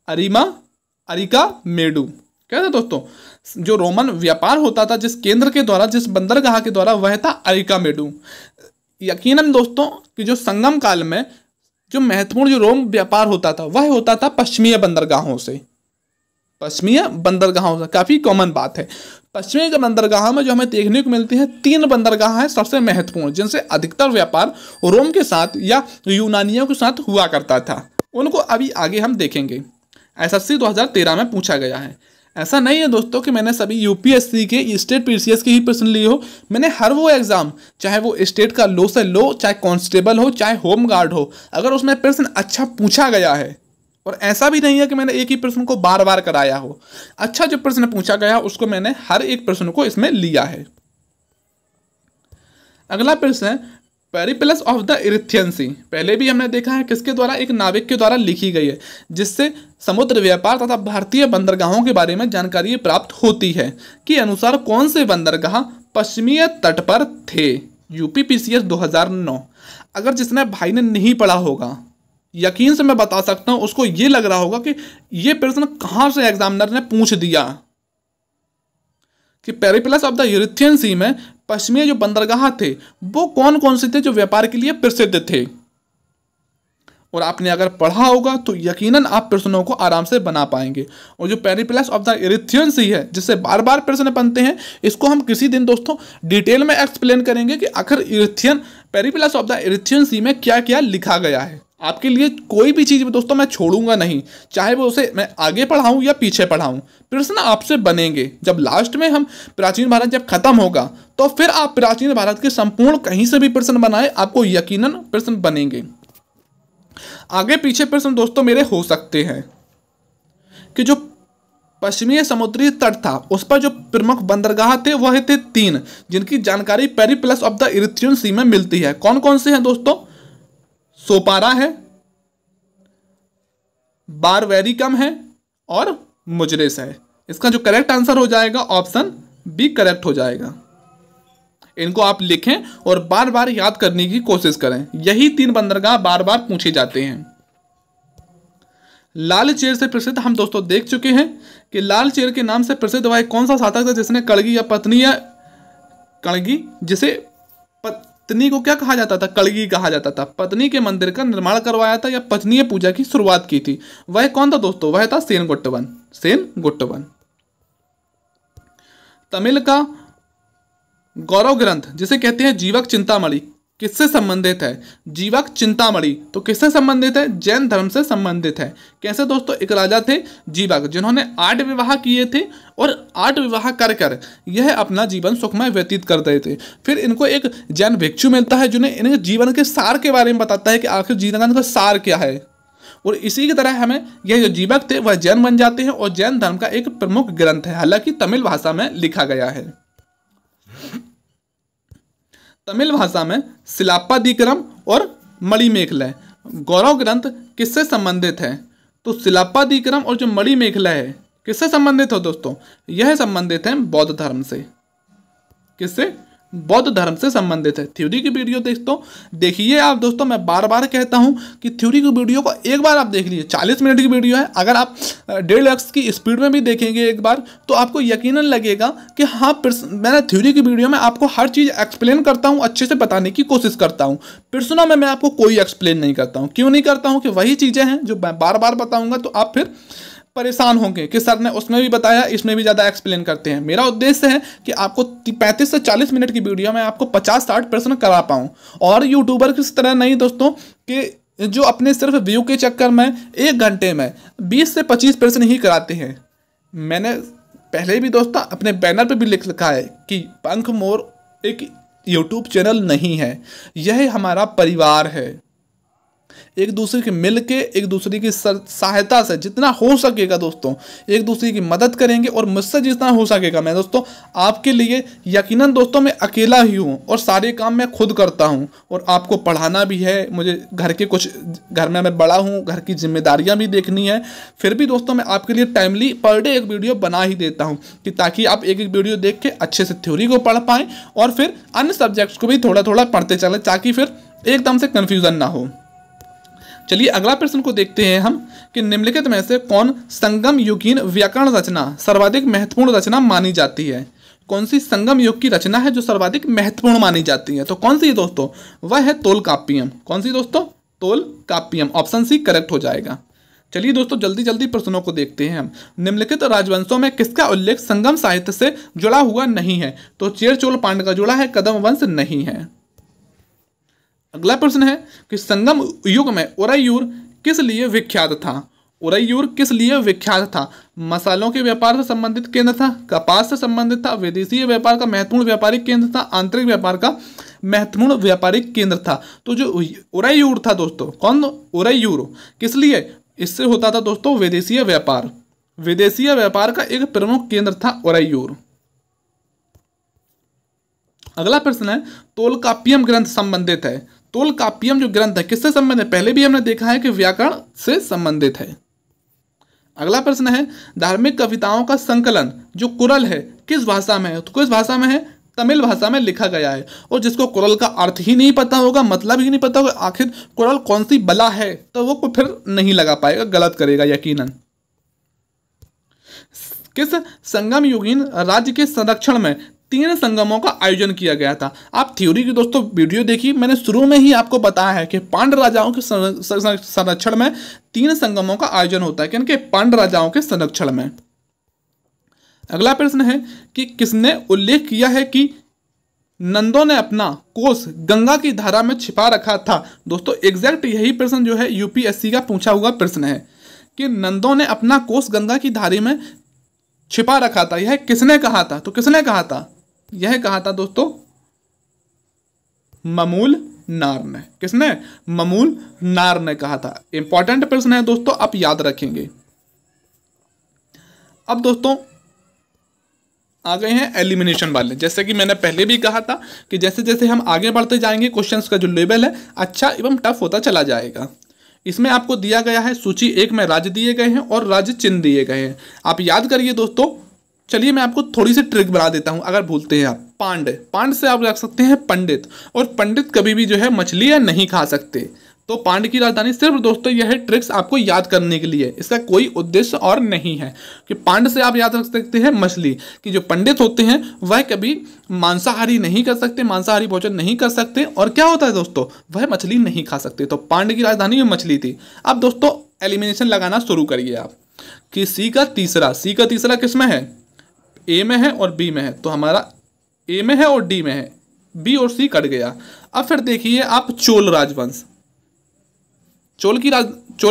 Speaker 1: अरिका मेडू। क्या था दोस्तों? जो रोमन व्यापार होता था जिस केंद्र के द्वारा, जिस बंदरगाह के द्वारा, वह था अरिका मेडू। यकीनन दोस्तों कि जो संगम काल में जो महत्वपूर्ण जो रोम व्यापार होता था वह होता था पश्चिमी बंदरगाहों से। पश्चिमी बंदरगाहों से काफ़ी कॉमन बात है। पश्चिमी बंदरगाह में जो हमें देखने को मिलती है 3 बंदरगाह हैं सबसे महत्वपूर्ण, जिनसे अधिकतर व्यापार रोम के साथ या यूनानियों के साथ हुआ करता था। उनको अभी आगे हम देखेंगे। एसएससी 2013 में पूछा गया है। ऐसा नहीं है दोस्तों कि मैंने सभी यूपीएससी के स्टेट पीसीएस के ही प्रश्न लिए हो। मैंने हर वो एग्जाम, चाहे वो स्टेट का लो से लो, चाहे कांस्टेबल हो, चाहे होम गार्ड हो, अगर उसमें प्रश्न अच्छा पूछा गया है, और ऐसा भी नहीं है कि मैंने एक ही प्रश्न को बार बार कराया हो, अच्छा जो प्रश्न पूछा गया उसको मैंने हर एक प्रश्न को इसमें लिया है। अगला प्रश्न है पेरिप्लस ऑफ द इरिथियन सी। पहले भी हमने देखा है किसके द्वारा? एक नाविक के द्वारा लिखी गई है, जिससे समुद्र व्यापार तथा भारतीय बंदरगाहों के बारे में जानकारी प्राप्त होती है। कि अनुसार कौन से बंदरगाह पश्चिमी तट पर थे? यूपीपीसीएस 2009। अगर जिसने भाई ने नहीं पढ़ा होगा, यकीन से मैं बता सकता हूं उसको ये लग रहा होगा कि ये प्रश्न कहां से एग्जामिनर ने पूछ दिया, कि पेरिप्लस ऑफ द यूरेथियन सी में पश्चिमी जो बंदरगाह थे वो कौन कौन से थे जो व्यापार के लिए प्रसिद्ध थे। और आपने अगर पढ़ा होगा तो यकीनन आप प्रश्नों को आराम से बना पाएंगे। और जो पेरिप्लस ऑफ द इरिथियन सी है, जिससे बार बार प्रश्न बनते हैं, इसको हम किसी दिन दोस्तों डिटेल में एक्सप्लेन करेंगे कि आखिर पेरिप्लस ऑफ द इरिथियन सी में क्या क्या लिखा गया है। आपके लिए कोई भी चीज़ दोस्तों मैं छोड़ूंगा नहीं, चाहे वो उसे मैं आगे पढ़ाऊं या पीछे पढ़ाऊं, प्रश्न आपसे बनेंगे। जब लास्ट में हम प्राचीन भारत जब खत्म होगा तो फिर आप प्राचीन भारत के संपूर्ण कहीं से भी प्रश्न बनाए, आपको यकीनन प्रश्न बनेंगे। आगे पीछे प्रश्न दोस्तों मेरे हो सकते हैं कि जो पश्चिमी समुद्री तट था उस पर जो प्रमुख बंदरगाह थे वह थे 3, जिनकी जानकारी पेरिप्लस ऑफ द इरिथ्रियन सी में मिलती है। कौन कौन से हैं दोस्तों? सोपारा है, बारवेरिकम है और मुजरेस है। इसका जो करेक्ट आंसर हो जाएगा ऑप्शन बी करेक्ट हो जाएगा। इनको आप लिखें और बार बार याद करने की कोशिश करें। यही 3 बंदरगाह बार बार पूछे जाते हैं। लाल चेर से प्रसिद्ध हम दोस्तों देख चुके हैं कि लाल चेर के नाम से प्रसिद्ध वह कौन सा शासक था जिसने कड़गी या पत्नी या कड़गी, जिसे पत्नी को क्या कहा जाता था? कड़गी कहा जाता था। पत्नी के मंदिर का निर्माण करवाया था या पत्नी पूजा की शुरुआत की थी, वह कौन था दोस्तों? वह था सेनगुट्टवन। सेनगुट्टवन। तमिल का गौरव ग्रंथ जिसे कहते हैं जीवक चिंतामणि किससे संबंधित है? जीवक चिंतामणि तो किससे संबंधित है? जैन धर्म से संबंधित है। कैसे दोस्तों? एक राजा थे जीवक जिन्होंने 8 विवाह किए थे और 8 विवाह कर कर यह अपना जीवन सुखमय व्यतीत कर रहे थे। फिर इनको एक जैन भिक्षु मिलता है जिन्हें इनके जीवन के सार के बारे में बताता है कि आखिर जीवन का सार क्या है। और इसी की तरह हमें यह जो जीवक थे वह जैन बन जाते हैं और जैन धर्म का एक प्रमुख ग्रंथ है, हालांकि तमिल भाषा में लिखा गया है। तमिल भाषा में सिलाप्पादिक्रम और मणिमेखला। गौरव ग्रंथ किससे संबंधित है? तो सिलाप्पादिक्रम और जो मणिमेखला है किससे संबंधित हो दोस्तों? यह संबंधित है बौद्ध धर्म से। किससे? बौद्ध धर्म से संबंधित है। थ्योरी की वीडियो दोस्तों देखिए आप दोस्तों, मैं बार बार कहता हूं कि थ्योरी की वीडियो को एक बार आप देख लीजिए। 40 मिनट की वीडियो है, अगर आप 1.5x की स्पीड में भी देखेंगे एक बार तो आपको यकीनन लगेगा कि हाँ मैंने थ्योरी की वीडियो में आपको हर चीज़ एक्सप्लेन करता हूँ, अच्छे से बताने की कोशिश करता हूँ। प्रश्नों में मैं आपको कोई एक्सप्लेन नहीं करता हूँ। क्यों नहीं करता हूँ? कि वही चीज़ें हैं जो मैं बार बार बताऊँगा तो आप फिर परेशान होंगे कि सर ने उसमें भी बताया, इसमें भी ज़्यादा एक्सप्लेन करते हैं। मेरा उद्देश्य है कि आपको 35 से 40 मिनट की वीडियो में आपको 50-60 प्रश्न करा पाऊँ। और यूट्यूबर की तरह नहीं दोस्तों कि जो अपने सिर्फ व्यू के चक्कर में 1 घंटे में 20 से 25 प्रश्न ही कराते हैं। मैंने पहले भी दोस्तों अपने बैनर पर भी लिख रखा है कि पंख मोर एक यूट्यूब चैनल नहीं है, यह हमारा परिवार है। एक दूसरे के मिल के एक दूसरे की सहायता से जितना हो सकेगा दोस्तों एक दूसरे की मदद करेंगे और मुझसे जितना हो सकेगा मैं दोस्तों आपके लिए यकीनन दोस्तों मैं अकेला ही हूँ और सारे काम मैं खुद करता हूँ और आपको पढ़ाना भी है। मुझे घर में मैं बड़ा हूँ, घर की जिम्मेदारियाँ भी देखनी है। फिर भी दोस्तों मैं आपके लिए टाइमली पर डे एक वीडियो बना ही देता हूँ कि ताकि आप एक एक वीडियो देख के अच्छे से थ्योरी को पढ़ पाएँ और फिर अन्य सब्जेक्ट्स को भी थोड़ा थोड़ा पढ़ते चलें ताकि फिर एकदम से कन्फ्यूज़न ना हो। चलिए अगला प्रश्न को देखते हैं हम कि निम्नलिखित में से कौन संगम युगीन व्याकरण रचना सर्वाधिक महत्वपूर्ण रचना मानी जाती है? कौन सी संगम युग की रचना है जो सर्वाधिक महत्वपूर्ण मानी जाती है? तो कौन सी है दोस्तों? वह है तोलकाप्पियम। कौन सी दोस्तों? तोलकाप्पियम। ऑप्शन सी करेक्ट हो जाएगा। चलिए दोस्तों जल्दी जल्दी प्रश्नों को देखते हैं हम। निम्नलिखित राजवंशों में किसका उल्लेख संगम साहित्य से जुड़ा हुआ नहीं है? तो चेर चोल पांड्य का जुड़ा है, कदम वंश नहीं है। अगला प्रश्न है कि संगम युग में उरैयूर किस लिए विख्यात था? उरैयूर किस लिए विख्यात था? मसालों के व्यापार से संबंधित केंद्र था, कपास से संबंधित था, विदेशी व्यापार का महत्वपूर्ण व्यापारिक केंद्र था, आंतरिक व्यापार का महत्वपूर्ण व्यापारिक केंद्र था। तो जो उरैयूर था दोस्तों, कौन उरैयूर किस लिए? इससे होता था दोस्तों विदेशी व्यापार। विदेशी व्यापार का एक प्रमुख केंद्र था उरैयूर। अगला प्रश्न है तोलकाप्पियम ग्रंथ संबंधित है। तोलकाप्पियम जो ग्रंथ है किससे संबंधित है? पहले भी हमने देखा है कि व्याकरण से संबंधित है। अगला प्रश्न है धार्मिक कविताओं का संकलन जो कुरल है किस भाषा में है? तो किस भाषा में है? तमिल भाषा में लिखा गया है। और जिसको कुरल का अर्थ ही नहीं पता होगा, मतलब ही नहीं पता होगा आखिर कुरल कौन सी बला है, तो वो फिर नहीं लगा पाएगा, गलत करेगा यकीनन। किस संगम युगीन राज्य के संरक्षण में 3 संगमों का आयोजन किया गया था? आप थ्योरी की दोस्तों वीडियो देखिए, मैंने शुरू में ही आपको बताया है कि पांड्य राजाओं के संरक्षण में 3 संगमों का आयोजन होता है, क्योंकि पांड्य राजाओं के संरक्षण में। अगला प्रश्न है कि किसने उल्लेख किया है कि नंदों ने अपना कोष गंगा की धारा में छिपा रखा था? दोस्तों एग्जैक्ट यही प्रश्न जो है यूपीएससी का पूछा हुआ प्रश्न है कि नंदों ने अपना कोष गंगा की धारा में छिपा रखा था। यह किसने कहा था? तो किसने कहा था? यह कहा था दोस्तों ममूल नार ने। किसने? ममूल नार ने कहा था। इंपॉर्टेंट प्रश्न है दोस्तों, आप याद रखेंगे। अब दोस्तों आ गए हैं एलिमिनेशन वाले। जैसे कि मैंने पहले भी कहा था कि जैसे जैसे हम आगे बढ़ते जाएंगे क्वेश्चंस का जो लेवल है अच्छा एवं टफ होता चला जाएगा। इसमें आपको दिया गया है सूची 1 में राज्य दिए गए हैं और राज्य चिन्ह दिए गए हैं। आप याद करिए दोस्तों। चलिए मैं आपको थोड़ी सी ट्रिक बना देता हूं अगर भूलते हैं आप। पांड, पांड से आप रख सकते हैं पंडित, और पंडित कभी भी जो है मछलियां नहीं खा सकते। तो पांड की राजधानी सिर्फ दोस्तों यह ट्रिक्स आपको याद करने के लिए, इसका कोई उद्देश्य और नहीं है कि पांड से आप याद रख सकते हैं मछली कि जो पंडित होते हैं वह कभी मांसाहारी नहीं कर सकते, मांसाहारी भोजन नहीं कर सकते, और क्या होता है दोस्तों वह मछली नहीं खा सकते। तो पांड की राजधानी में मछली थी। अब दोस्तों एलिमिनेशन लगाना शुरू करिए आप कि सी का तीसरा किस में है? ए में है और बी में है। तो हमारा ए में है और डी में है, बी और सी कट गया। अब फिर देखिए आप चोल राजवंश। चोल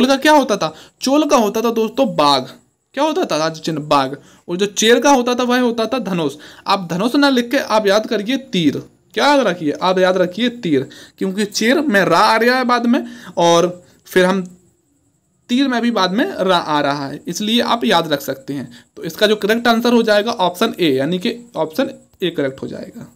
Speaker 1: का क्या होता था? चोल का होता था दोस्तों बाघ। क्या होता था? राज्य चिन्ह बाघ। और जो चेर का होता था वह होता था धनुष। आप धनुष ना लिख के आप याद करिए तीर। क्या याद रखिए? आप याद रखिए तीर, क्योंकि चेर में रा आ रहा है बाद में, और फिर हम तीर में भी बाद में रा आ रहा है, इसलिए आप याद रख सकते हैं। तो इसका जो करेक्ट आंसर हो जाएगा ऑप्शन ए, यानी कि ऑप्शन ए करेक्ट हो जाएगा।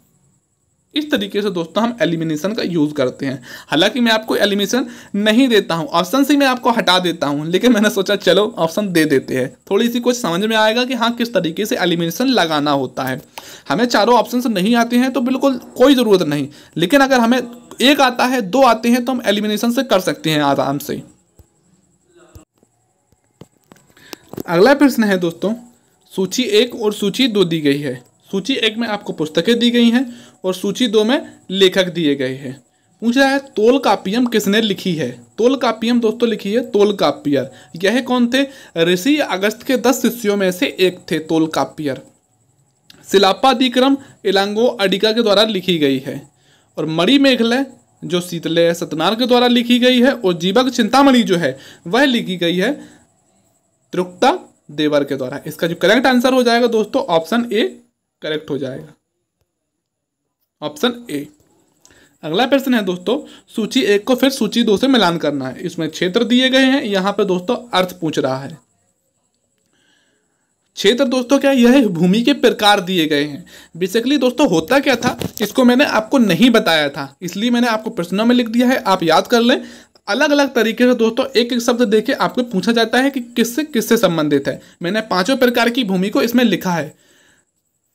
Speaker 1: इस तरीके से दोस्तों हम एलिमिनेशन का यूज़ करते हैं। हालांकि मैं आपको एलिमिनेशन नहीं देता हूं, ऑप्शन से मैं आपको हटा देता हूं, लेकिन मैंने सोचा चलो ऑप्शन दे देते हैं, थोड़ी सी कुछ समझ में आएगा कि हाँ किस तरीके से एलिमिनेशन लगाना होता है। हमें चारों ऑप्शन नहीं आते हैं तो बिल्कुल कोई ज़रूरत नहीं, लेकिन अगर हमें एक आता है, दो आते हैं, तो हम एलिमिनेशन से कर सकते हैं आराम से। अगला प्रश्न है दोस्तों, सूची 1 और सूची 2 दी गई है। सूची 1 में आपको पुस्तकें दी गई हैं और सूची 2 में लेखक दिए गए हैं। पूछ रहा है तोलकाप्पियम किसने लिखी है? तोलकाप्पियम दोस्तों लिखी है तोलकाप्पियर। यह कौन थे? ऋषि अगस्त्य के 10 शिष्यों में से एक थे तोलकाप्पियर। शिलाप्पादिक्रम इलांगो अडिगा के द्वारा लिखी गई है। और मणिमेखले जो शीतले सतनार के द्वारा लिखी गई है, और जीवक चिंतामणि जो है वह लिखी गई है त्रुक्ता देवर के द्वारा। इसका जो करेक्ट आंसर हो जाएगा दोस्तों ऑप्शन ए करेक्ट हो जाएगा, ऑप्शन ए। अगला प्रश्न है दोस्तों, सूची 1 को फिर सूची 2 से मिलान करना है। इसमें क्षेत्र दिए गए हैं, यहां पे दोस्तों अर्थ पूछ रहा है। क्षेत्र दोस्तों क्या है? यह भूमि के प्रकार दिए गए हैं। बेसिकली दोस्तों होता क्या था इसको मैंने आपको नहीं बताया था, इसलिए मैंने आपको प्रश्नों में लिख दिया है, आप याद कर लें। अलग अलग तरीके से दोस्तों एक एक शब्द देके आपको पूछा जाता है कि किससे किससे संबंधित है। मैंने 5 प्रकार की भूमि को इसमें लिखा है।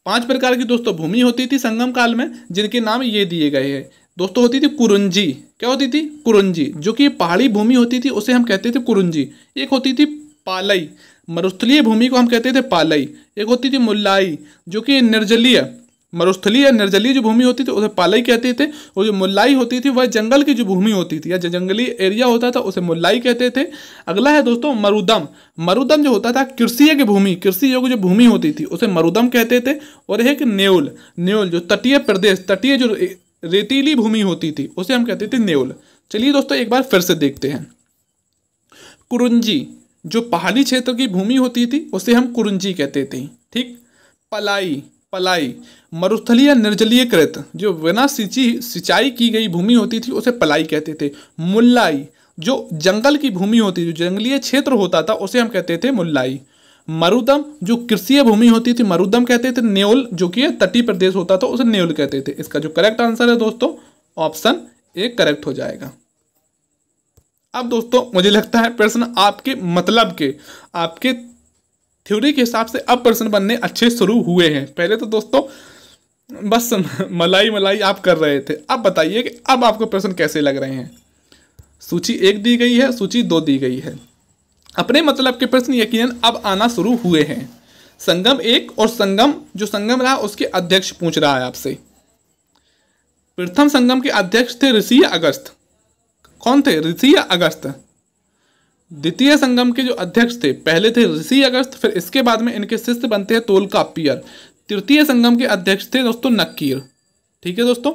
Speaker 1: 5 प्रकार की दोस्तों भूमि होती थी संगम काल में, जिनके नाम ये दिए गए हैं दोस्तों। होती थी कुरुंजी। क्या होती थी? कुरुंजी, जो कि पहाड़ी भूमि होती थी उसे हम कहते थे कुरुंजी। एक होती थी पालई, मरुस्थलीय भूमि को हम कहते थे पालई। एक होती थी मुल्लाई, जो कि निर्जलीय, मरुस्थलीय निर्जलीय जो भूमि होती थी उसे पालई कहते थे। और जो मुल्लाई होती थी वह जंगल की जो भूमि होती थी या जो जंगली एरिया होता था उसे मुल्लाई कहते थे। अगला है दोस्तों मरुदम। मरुदम जो होता था कृषि की भूमि, कृषि योग्य जो भूमि होती थी उसे मरुदम कहते थे। और एक न्योल, न्योल जो तटीय प्रदेश, तटीय जो रेतीली भूमि होती थी उसे हम कहते थे न्योल। चलिए दोस्तों एक बार फिर से देखते हैं। कुरुंजी जो पहाड़ी क्षेत्र की भूमि होती थी उसे हम कुरुंजी कहते थे, ठीक। पलाई, पलाई मरुस्थलीय निर्जलीयकृत जो बिना सिंचाई की गई भूमि होती थी उसे पलाई कहते थे। मुल्लाई जो जंगल की भूमि होती थी, जो जंगलीय क्षेत्र होता था उसे हम कहते थे मुल्लाई। मरुदम जो कृषि भूमि होती थी मरुदम कहते थे। न्योल जो कि तटीय प्रदेश होता था उसे न्योल कहते थे। इसका जो करेक्ट आंसर है दोस्तों ऑप्शन ए करेक्ट हो जाएगा। अब दोस्तों मुझे लगता है प्रश्न आपके मतलब के, आपके थ्योरी के हिसाब से अब प्रश्न बनने अच्छे शुरू हुए हैं। पहले तो दोस्तों बस मलाई मलाई आप कर रहे थे, अब बताइए कि अब आपको प्रश्न कैसे लग रहे हैं। सूची 1 दी गई है, सूची 2 दी गई है। अपने मतलब के प्रश्न यकीनन अब आना शुरू हुए हैं। संगम 1 और संगम जो संगम रहा उसके अध्यक्ष पूछ रहा है आपसे। प्रथम संगम के अध्यक्ष थे ऋषि अगस्त्य। कौन थे? ऋषि अगस्त्य। द्वितीय संगम के जो अध्यक्ष थे पहले थे ऋषि अगस्त्य, फिर इसके बाद में इनके शिष्य बनते हैं तोलकाप्पियर। तृतीय संगम के अध्यक्ष थे दोस्तों नक्कीर। ठीक है दोस्तों,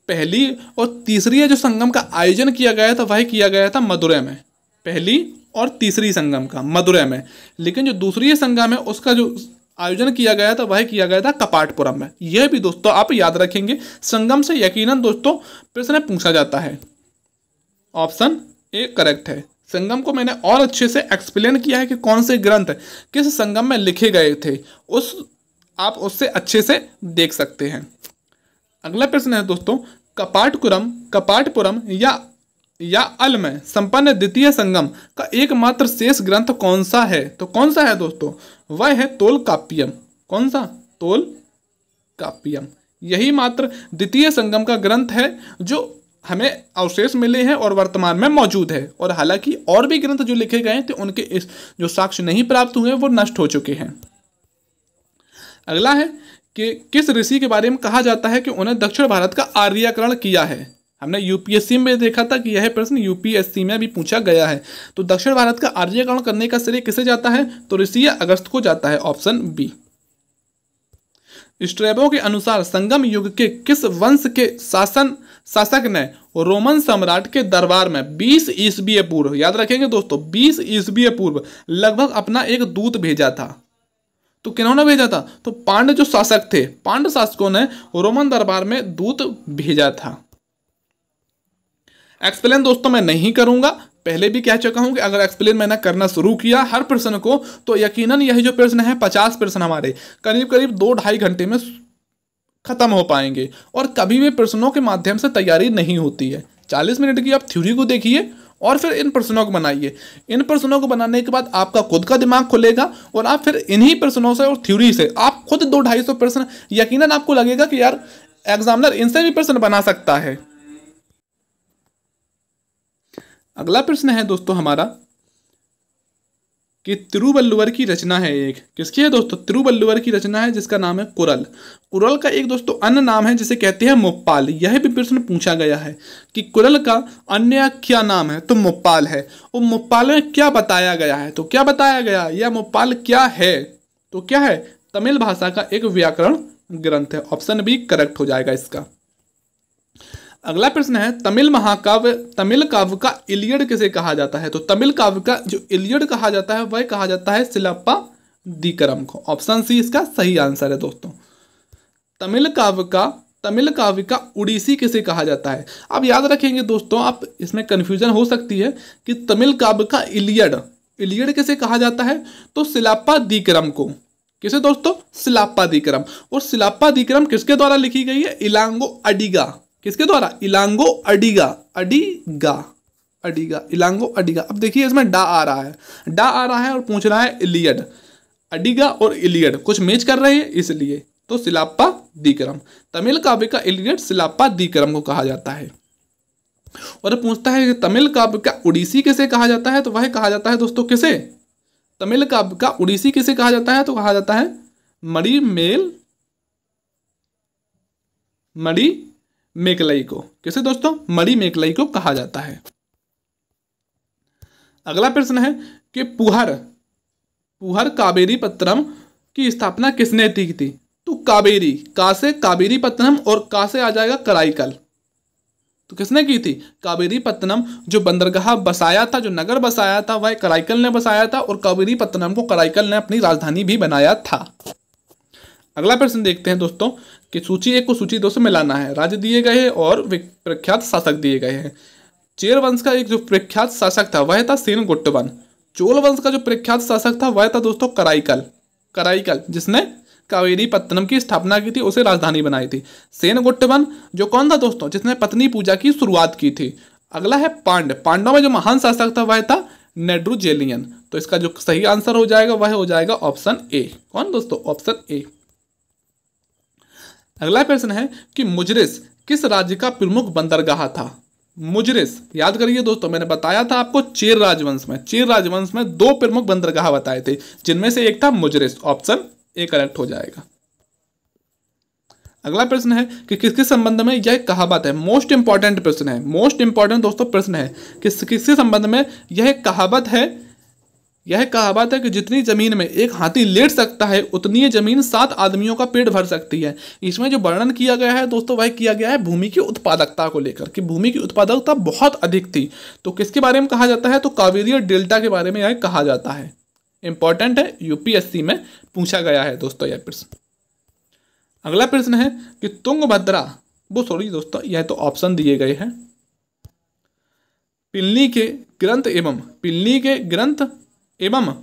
Speaker 1: पहली और तीसरी जो संगम का आयोजन किया गया था वह किया गया था मदुरै में। पहली और तीसरी संगम का मदुरै में, लेकिन जो दूसरी संगम है उसका जो आयोजन किया गया था वह किया गया था कपाटपुरम में। यह भी दोस्तों आप याद रखेंगे, संगम से यकीनन दोस्तों प्रश्न पूछा जाता है। ऑप्शन ए करेक्ट है। संगम को मैंने और अच्छे से एक्सप्लेन किया है कि कौन से ग्रंथ किस संगम में लिखे गए थे, आप उससे अच्छे से देख सकते हैं। अगला प्रश्न है दोस्तों, कपाटपुरम या अल में संपन्न द्वितीय संगम का एकमात्र शेष ग्रंथ कौन सा है? तो कौन सा है दोस्तों? वह है तोलकाप्पियम। कौन सा? तोलकाप्पियम। यही मात्र द्वितीय संगम का ग्रंथ है जो हमें अवशेष मिले हैं और वर्तमान में मौजूद है। और हालांकि और भी ग्रंथ जो लिखे गए थे उनके जो साक्ष्य नहीं प्राप्त हुए वो नष्ट हो चुके हैं। अगला है कि किस ऋषि के बारे में कहा जाता है कि उन्हें दक्षिण भारत का आर्यकरण किया है? हमने यूपीएससी में देखा था कि यह प्रश्न यूपीएससी में भी पूछा गया है। तो दक्षिण भारत का आर्यकरण करने का श्रेय किसे जाता है? तो ऋषि अगस्त्य को जाता है। Option B. स्ट्रैबो के अनुसार संगम युग के किस वंश के शासक ने रोमन सम्राट के दरबार में 20 ईसवी पूर्व, याद रखेंगे दोस्तों, 20 ईसवी पूर्व लगभग अपना एक दूत भेजा था? तो किन्होंने भेजा था? तो पांड्य जो शासक थे, पांड्य शासकों ने रोमन दरबार में दूत भेजा था। एक्सप्लेन दोस्तों मैं नहीं करूंगा, पहले भी कह चुका हूं कि अगर एक्सप्लेन मैंने करना शुरू किया हर प्रश्न को तो यकीनन यही जो प्रश्न है 50 प्रश्न हमारे करीब 2-2.5 घंटे में खत्म हो पाएंगे। और कभी भी प्रश्नों के माध्यम से तैयारी नहीं होती है। 40 मिनट की आप थ्योरी को देखिए और फिर इन प्रश्नों को बनाइए। इन प्रश्नों को बनाने के बाद आपका खुद का दिमाग खुलेगा और आप फिर इन्हीं प्रश्नों से और थ्योरी से आप खुद 200-250 प्रश्न, यकीनन आपको लगेगा कि यार एग्जामिनर इनसे भी प्रश्न बना सकता है। अगला प्रश्न है दोस्तों हमारा कि तिरुवल्लुवर की रचना है एक, किसकी है दोस्तों? तिरुवल्लुवर की रचना है जिसका नाम है कुरल। कुरल का एक दोस्तों अन्य नाम है जिसे कहते हैं मुप्पाल। यह भी प्रश्न पूछा गया है कि कुरल का अन्य क्या नाम है? तो मुप्पाल है। और मुप्पाल में क्या बताया गया है? तो क्या बताया गया? यह मुप्पाल क्या है? तो क्या है? तमिल भाषा का एक व्याकरण ग्रंथ है। ऑप्शन बी करेक्ट हो जाएगा इसका। अगला प्रश्न है तमिल काव्य का इलियड किसे कहा जाता है? तो तमिल काव्य का जो इलियड कहा जाता है वह कहा जाता है सिलप्पादिकारम को। ऑप्शन सी इसका सही आंसर है दोस्तों। तमिल काव्य का उड़ीसी किसे कहा जाता है? अब याद रखेंगे दोस्तों, आप इसमें कंफ्यूजन हो सकती है कि तमिल काव्य का इलियड किसे कहा जाता है? तो सिलप्पादिकारम को। किसे दोस्तों? सिलप्पादिकारम। और सिलप्पादिकारम किसके द्वारा लिखी गई है? इलांगो अडिगा। किसके द्वारा? इलांगो अडिगा। इलांगो अडिगा। अब देखिए इसमें डा आ रहा है और पूछ रहा है इलियड। अडिगा और इलियड कुछ मैच कर रहे हैं इसलिए। तो सिलप्पादिकारम, तमिल काव्य का इलियड सिलप्पादिकारम को कहा जाता है। और पूछता है कि तमिल काव्य का उड़ीसी किसे कहा जाता है? तो वह कहा जाता है दोस्तों किसे? तमिल काव्य का उड़ीसी किसे कहा जाता है? तो कहा जाता है मणिमेकलाई को। किसे दोस्तों? मणिमेकलाई को कहा जाता है। अगला प्रश्न है कि पुहर कावेरी पत्तनम की स्थापना किसने की थी? तो कावेरी, का से कावेरी पत्तनम और का से आ जाएगा कराईकल। तो किसने की थी? कावेरी पत्तनम। जो बंदरगाह बसाया था, जो नगर बसाया था वह कराईकल ने बसाया था और कावेरी पत्तनम को कराईकल ने अपनी राजधानी भी बनाया था। अगला प्रश्न देखते हैं दोस्तों कि सूची 1 को सूची 2 से मिलाना है। राज्य दिए गए हैं और प्रख्यात शासक दिए गए हैं। चेर वंश का एक जो प्रख्यात शासक था वह था सेनगुट्टवन। चोल वंश का जो प्रख्यात शासक था वह था दोस्तों कराईकल, जिसने कावेरी पत्तनम की स्थापना की थी, उसे राजधानी बनाई थी। सेनगुट्टवन जो कौन था दोस्तों? जिसने पत्नी पूजा की शुरुआत की थी। अगला है पांडवों में जो महान शासक था वह था नेड्रुजेलियन। तो इसका जो सही आंसर हो जाएगा वह हो जाएगा ऑप्शन ए। कौन दोस्तों? Option A. अगला प्रश्न है कि मुजरिस किस राज्य का प्रमुख बंदरगाह था? मुजरिस याद करिए दोस्तों, मैंने बताया था आपको चेर राजवंश में 2 प्रमुख बंदरगाह बताए थे, जिनमें से एक था मुजरिस। ऑप्शन ए करेक्ट हो जाएगा। अगला प्रश्न है कि किसके संबंध में यह कहावत है? मोस्ट इंपॉर्टेंट प्रश्न है, मोस्ट इंपॉर्टेंट दोस्तों प्रश्न है। किसके संबंध में यह कहावत है? यह कहावत है कि जितनी जमीन में एक हाथी लेट सकता है उतनी ये जमीन 7 आदमियों का पेट भर सकती है। इसमें जो वर्णन किया गया है दोस्तों वह किया गया है भूमि की उत्पादकता को लेकर, कि भूमि की उत्पादकता बहुत अधिक थी। तो किसके बारे में कहा जाता है? तो कावेरी और डेल्टा के बारे में यह कहा जाता है। इंपॉर्टेंट है, यूपीएससी में पूछा गया है दोस्तों यह प्रश्न। अगला प्रश्न है कि तुंगभद्रा, वो सॉरी दोस्तों यह तो ऑप्शन दिए गए हैं। पिल्ली के ग्रंथ एवं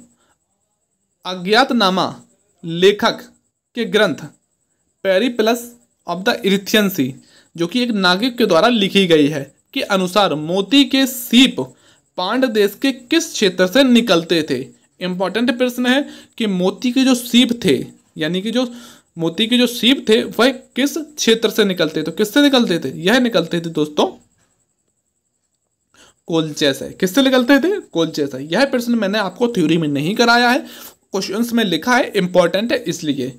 Speaker 1: अज्ञातनामा लेखक के ग्रंथ पेरिप्लस ऑफ द इरिथियन सी, जो कि एक नाविक के द्वारा लिखी गई है, के अनुसार मोती के सीप पांड देश के किस क्षेत्र से निकलते थे। इंपॉर्टेंट प्रश्न है कि मोती के जो सीप थे, यानी कि जो मोती के जो सीप थे वह किस क्षेत्र से निकलते थे। तो किससे निकलते थे, यह निकलते थे दोस्तों कोलचे से। किससे निकलते थे, कोलचे से। यह प्रश्न मैंने आपको थ्योरी में नहीं कराया है, क्वेश्चंस में लिखा है, इंपॉर्टेंट है इसलिए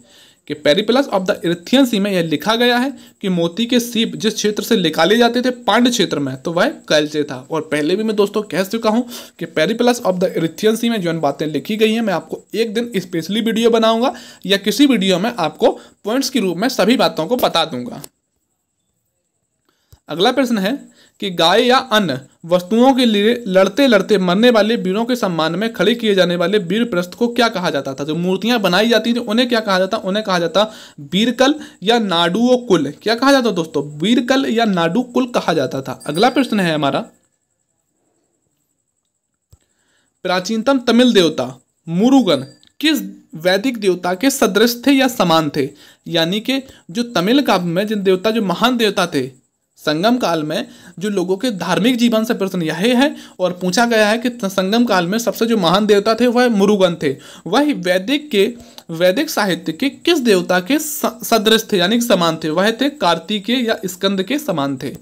Speaker 1: कि पेरिप्लस ऑफ द इरिथियन सी में यह लिखा गया है कि मोती के सीप जिस क्षेत्र से निकाले जाते थे पांड क्षेत्र में, तो वह कोलचे था। और पहले भी मैं दोस्तों कह चुका हूं कि पेरिप्लस ऑफ द इरिथियन सी में जो बातें लिखी गई हैं, मैं आपको एक दिन स्पेशली वीडियो बनाऊंगा या किसी वीडियो में आपको पॉइंट्स के रूप में सभी बातों को बता दूंगा। अगला प्रश्न है कि गाय या अन्य वस्तुओं के लिए लड़ते लड़ते मरने वाले वीरों के सम्मान में खड़े किए जाने वाले वीर प्रस्थ को क्या कहा जाता था। जो मूर्तियां बनाई जाती थी उन्हें क्या कहा जाता, उन्हें कहा जाता वीरकल या नाडुओ कुल। क्या कहा जाता दोस्तों, वीरकल या नाडु कुल कहा जाता था। अगला प्रश्न है हमारा, प्राचीनतम तमिल देवता मुरुगन किस वैदिक देवता के सदृश थे या समान थे। यानी कि जो तमिल काव्य में जिन देवता, जो महान देवता थे संगम काल में, जो लोगों के धार्मिक जीवन से प्रश्न यह है और पूछा गया है कि संगम काल में सबसे जो महान देवता थे वह मुरुगन थे। वह वैदिक साहित्य के किस देवता के सदृश थे, यानी कि समान थे। वह थे कार्तिकेय या स्कंद के समान थे।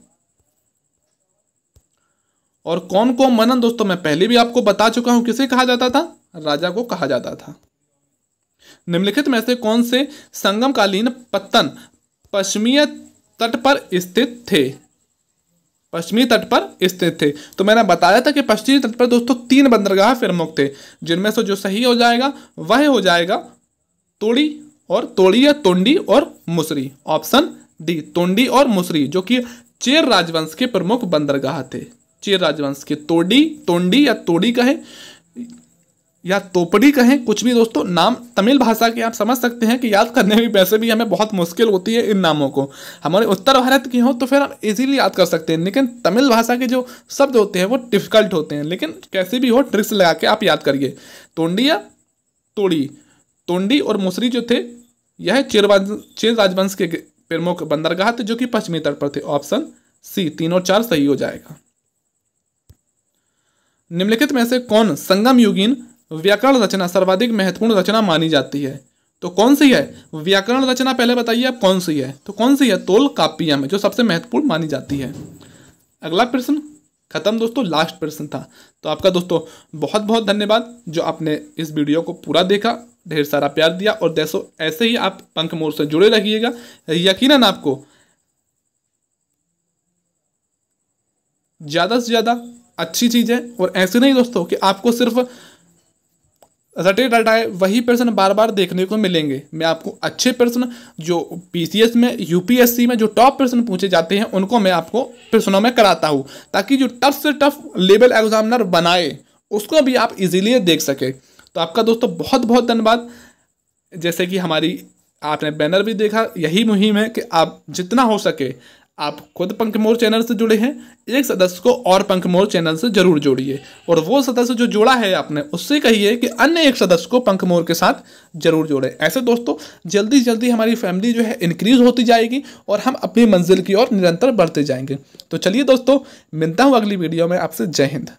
Speaker 1: और कौन को मनन दोस्तों मैं पहले भी आपको बता चुका हूं, किसे कहा जाता था, राजा को कहा जाता था। निम्नलिखित में से कौन से संगमकालीन पत्तन पश्चिमी तट पर स्थित थे। पश्चिमी तट पर स्थित थे, तो मैंने बताया था कि पश्चिमी तट पर दोस्तों 3 बंदरगाह प्रमुख थे, जिनमें से जो सही हो जाएगा वह हो जाएगा तोड़ी या तोंडी और मुसरी। ऑप्शन डी, तोंडी और मुसरी, जो कि चेर राजवंश के प्रमुख बंदरगाह थे। चेर राजवंश के तोंडी या तोड़ी कहें या तोपड़ी कहें, कुछ भी दोस्तों नाम तमिल भाषा के आप समझ सकते हैं कि याद करने में वैसे भी हमें बहुत मुश्किल होती है इन नामों को। हमारे उत्तर भारत की हो तो फिर हम इजीली याद कर सकते हैं, लेकिन तमिल भाषा के जो शब्द होते हैं वो डिफिकल्ट होते हैं। लेकिन कैसे भी हो ट्रिक्स लगा के आप याद करिए। तोंडी या तोंडी और मुसरी जो थे यह चेर राजवंश के प्रमुख बंदरगाह थे, जो कि पश्चिमी तट पर थे। ऑप्शन सी 3 और 4 सही हो जाएगा। निम्नलिखित में से कौन संगम युगीन व्याकरण रचना सर्वाधिक महत्वपूर्ण रचना मानी जाती है। तो कौन सी है व्याकरण रचना, पहले बताइए आप कौन सी है। तो कौन सी है, तोलकाप्पियम है, जो सबसे महत्वपूर्ण मानी जाती है। अगला प्रश्न खत्म दोस्तों, लास्ट प्रश्न था। तो आपका दोस्तों बहुत बहुत धन्यवाद जो आपने इस वीडियो को पूरा देखा, ढेर सारा प्यार दिया। और दोस्तों ऐसे ही आप पंख मोर से जुड़े रहिएगा, यकीनन आपको ज़्यादा से ज़्यादा अच्छी चीज़ें, और ऐसे नहीं दोस्तों कि आपको सिर्फ रटे रटाए वही प्रश्न बार बार देखने को मिलेंगे। मैं आपको अच्छे प्रश्न जो पीसीएस में, यूपीएससी में जो टॉप प्रश्न पूछे जाते हैं उनको मैं आपको प्रश्नों में कराता हूँ, ताकि जो टफ से टफ लेवल एग्जामिनर बनाए उसको भी आप इजीली देख सके। तो आपका दोस्तों बहुत बहुत धन्यवाद। जैसे कि हमारी आपने बैनर भी देखा, यही मुहिम है कि आप जितना हो सके आप खुद पंख मोर चैनल से जुड़े हैं, एक सदस्य को और पंख मोर चैनल से जरूर जोड़िए। और वो सदस्य जो जोड़ा है आपने उससे कहिए कि अन्य एक सदस्य को पंख मोर के साथ जरूर जोड़े। ऐसे दोस्तों जल्दी जल्दी हमारी फैमिली जो है इंक्रीज होती जाएगी और हम अपनी मंजिल की ओर निरंतर बढ़ते जाएंगे। तो चलिए दोस्तों, मिलता हूँ अगली वीडियो में आपसे। जय हिंद।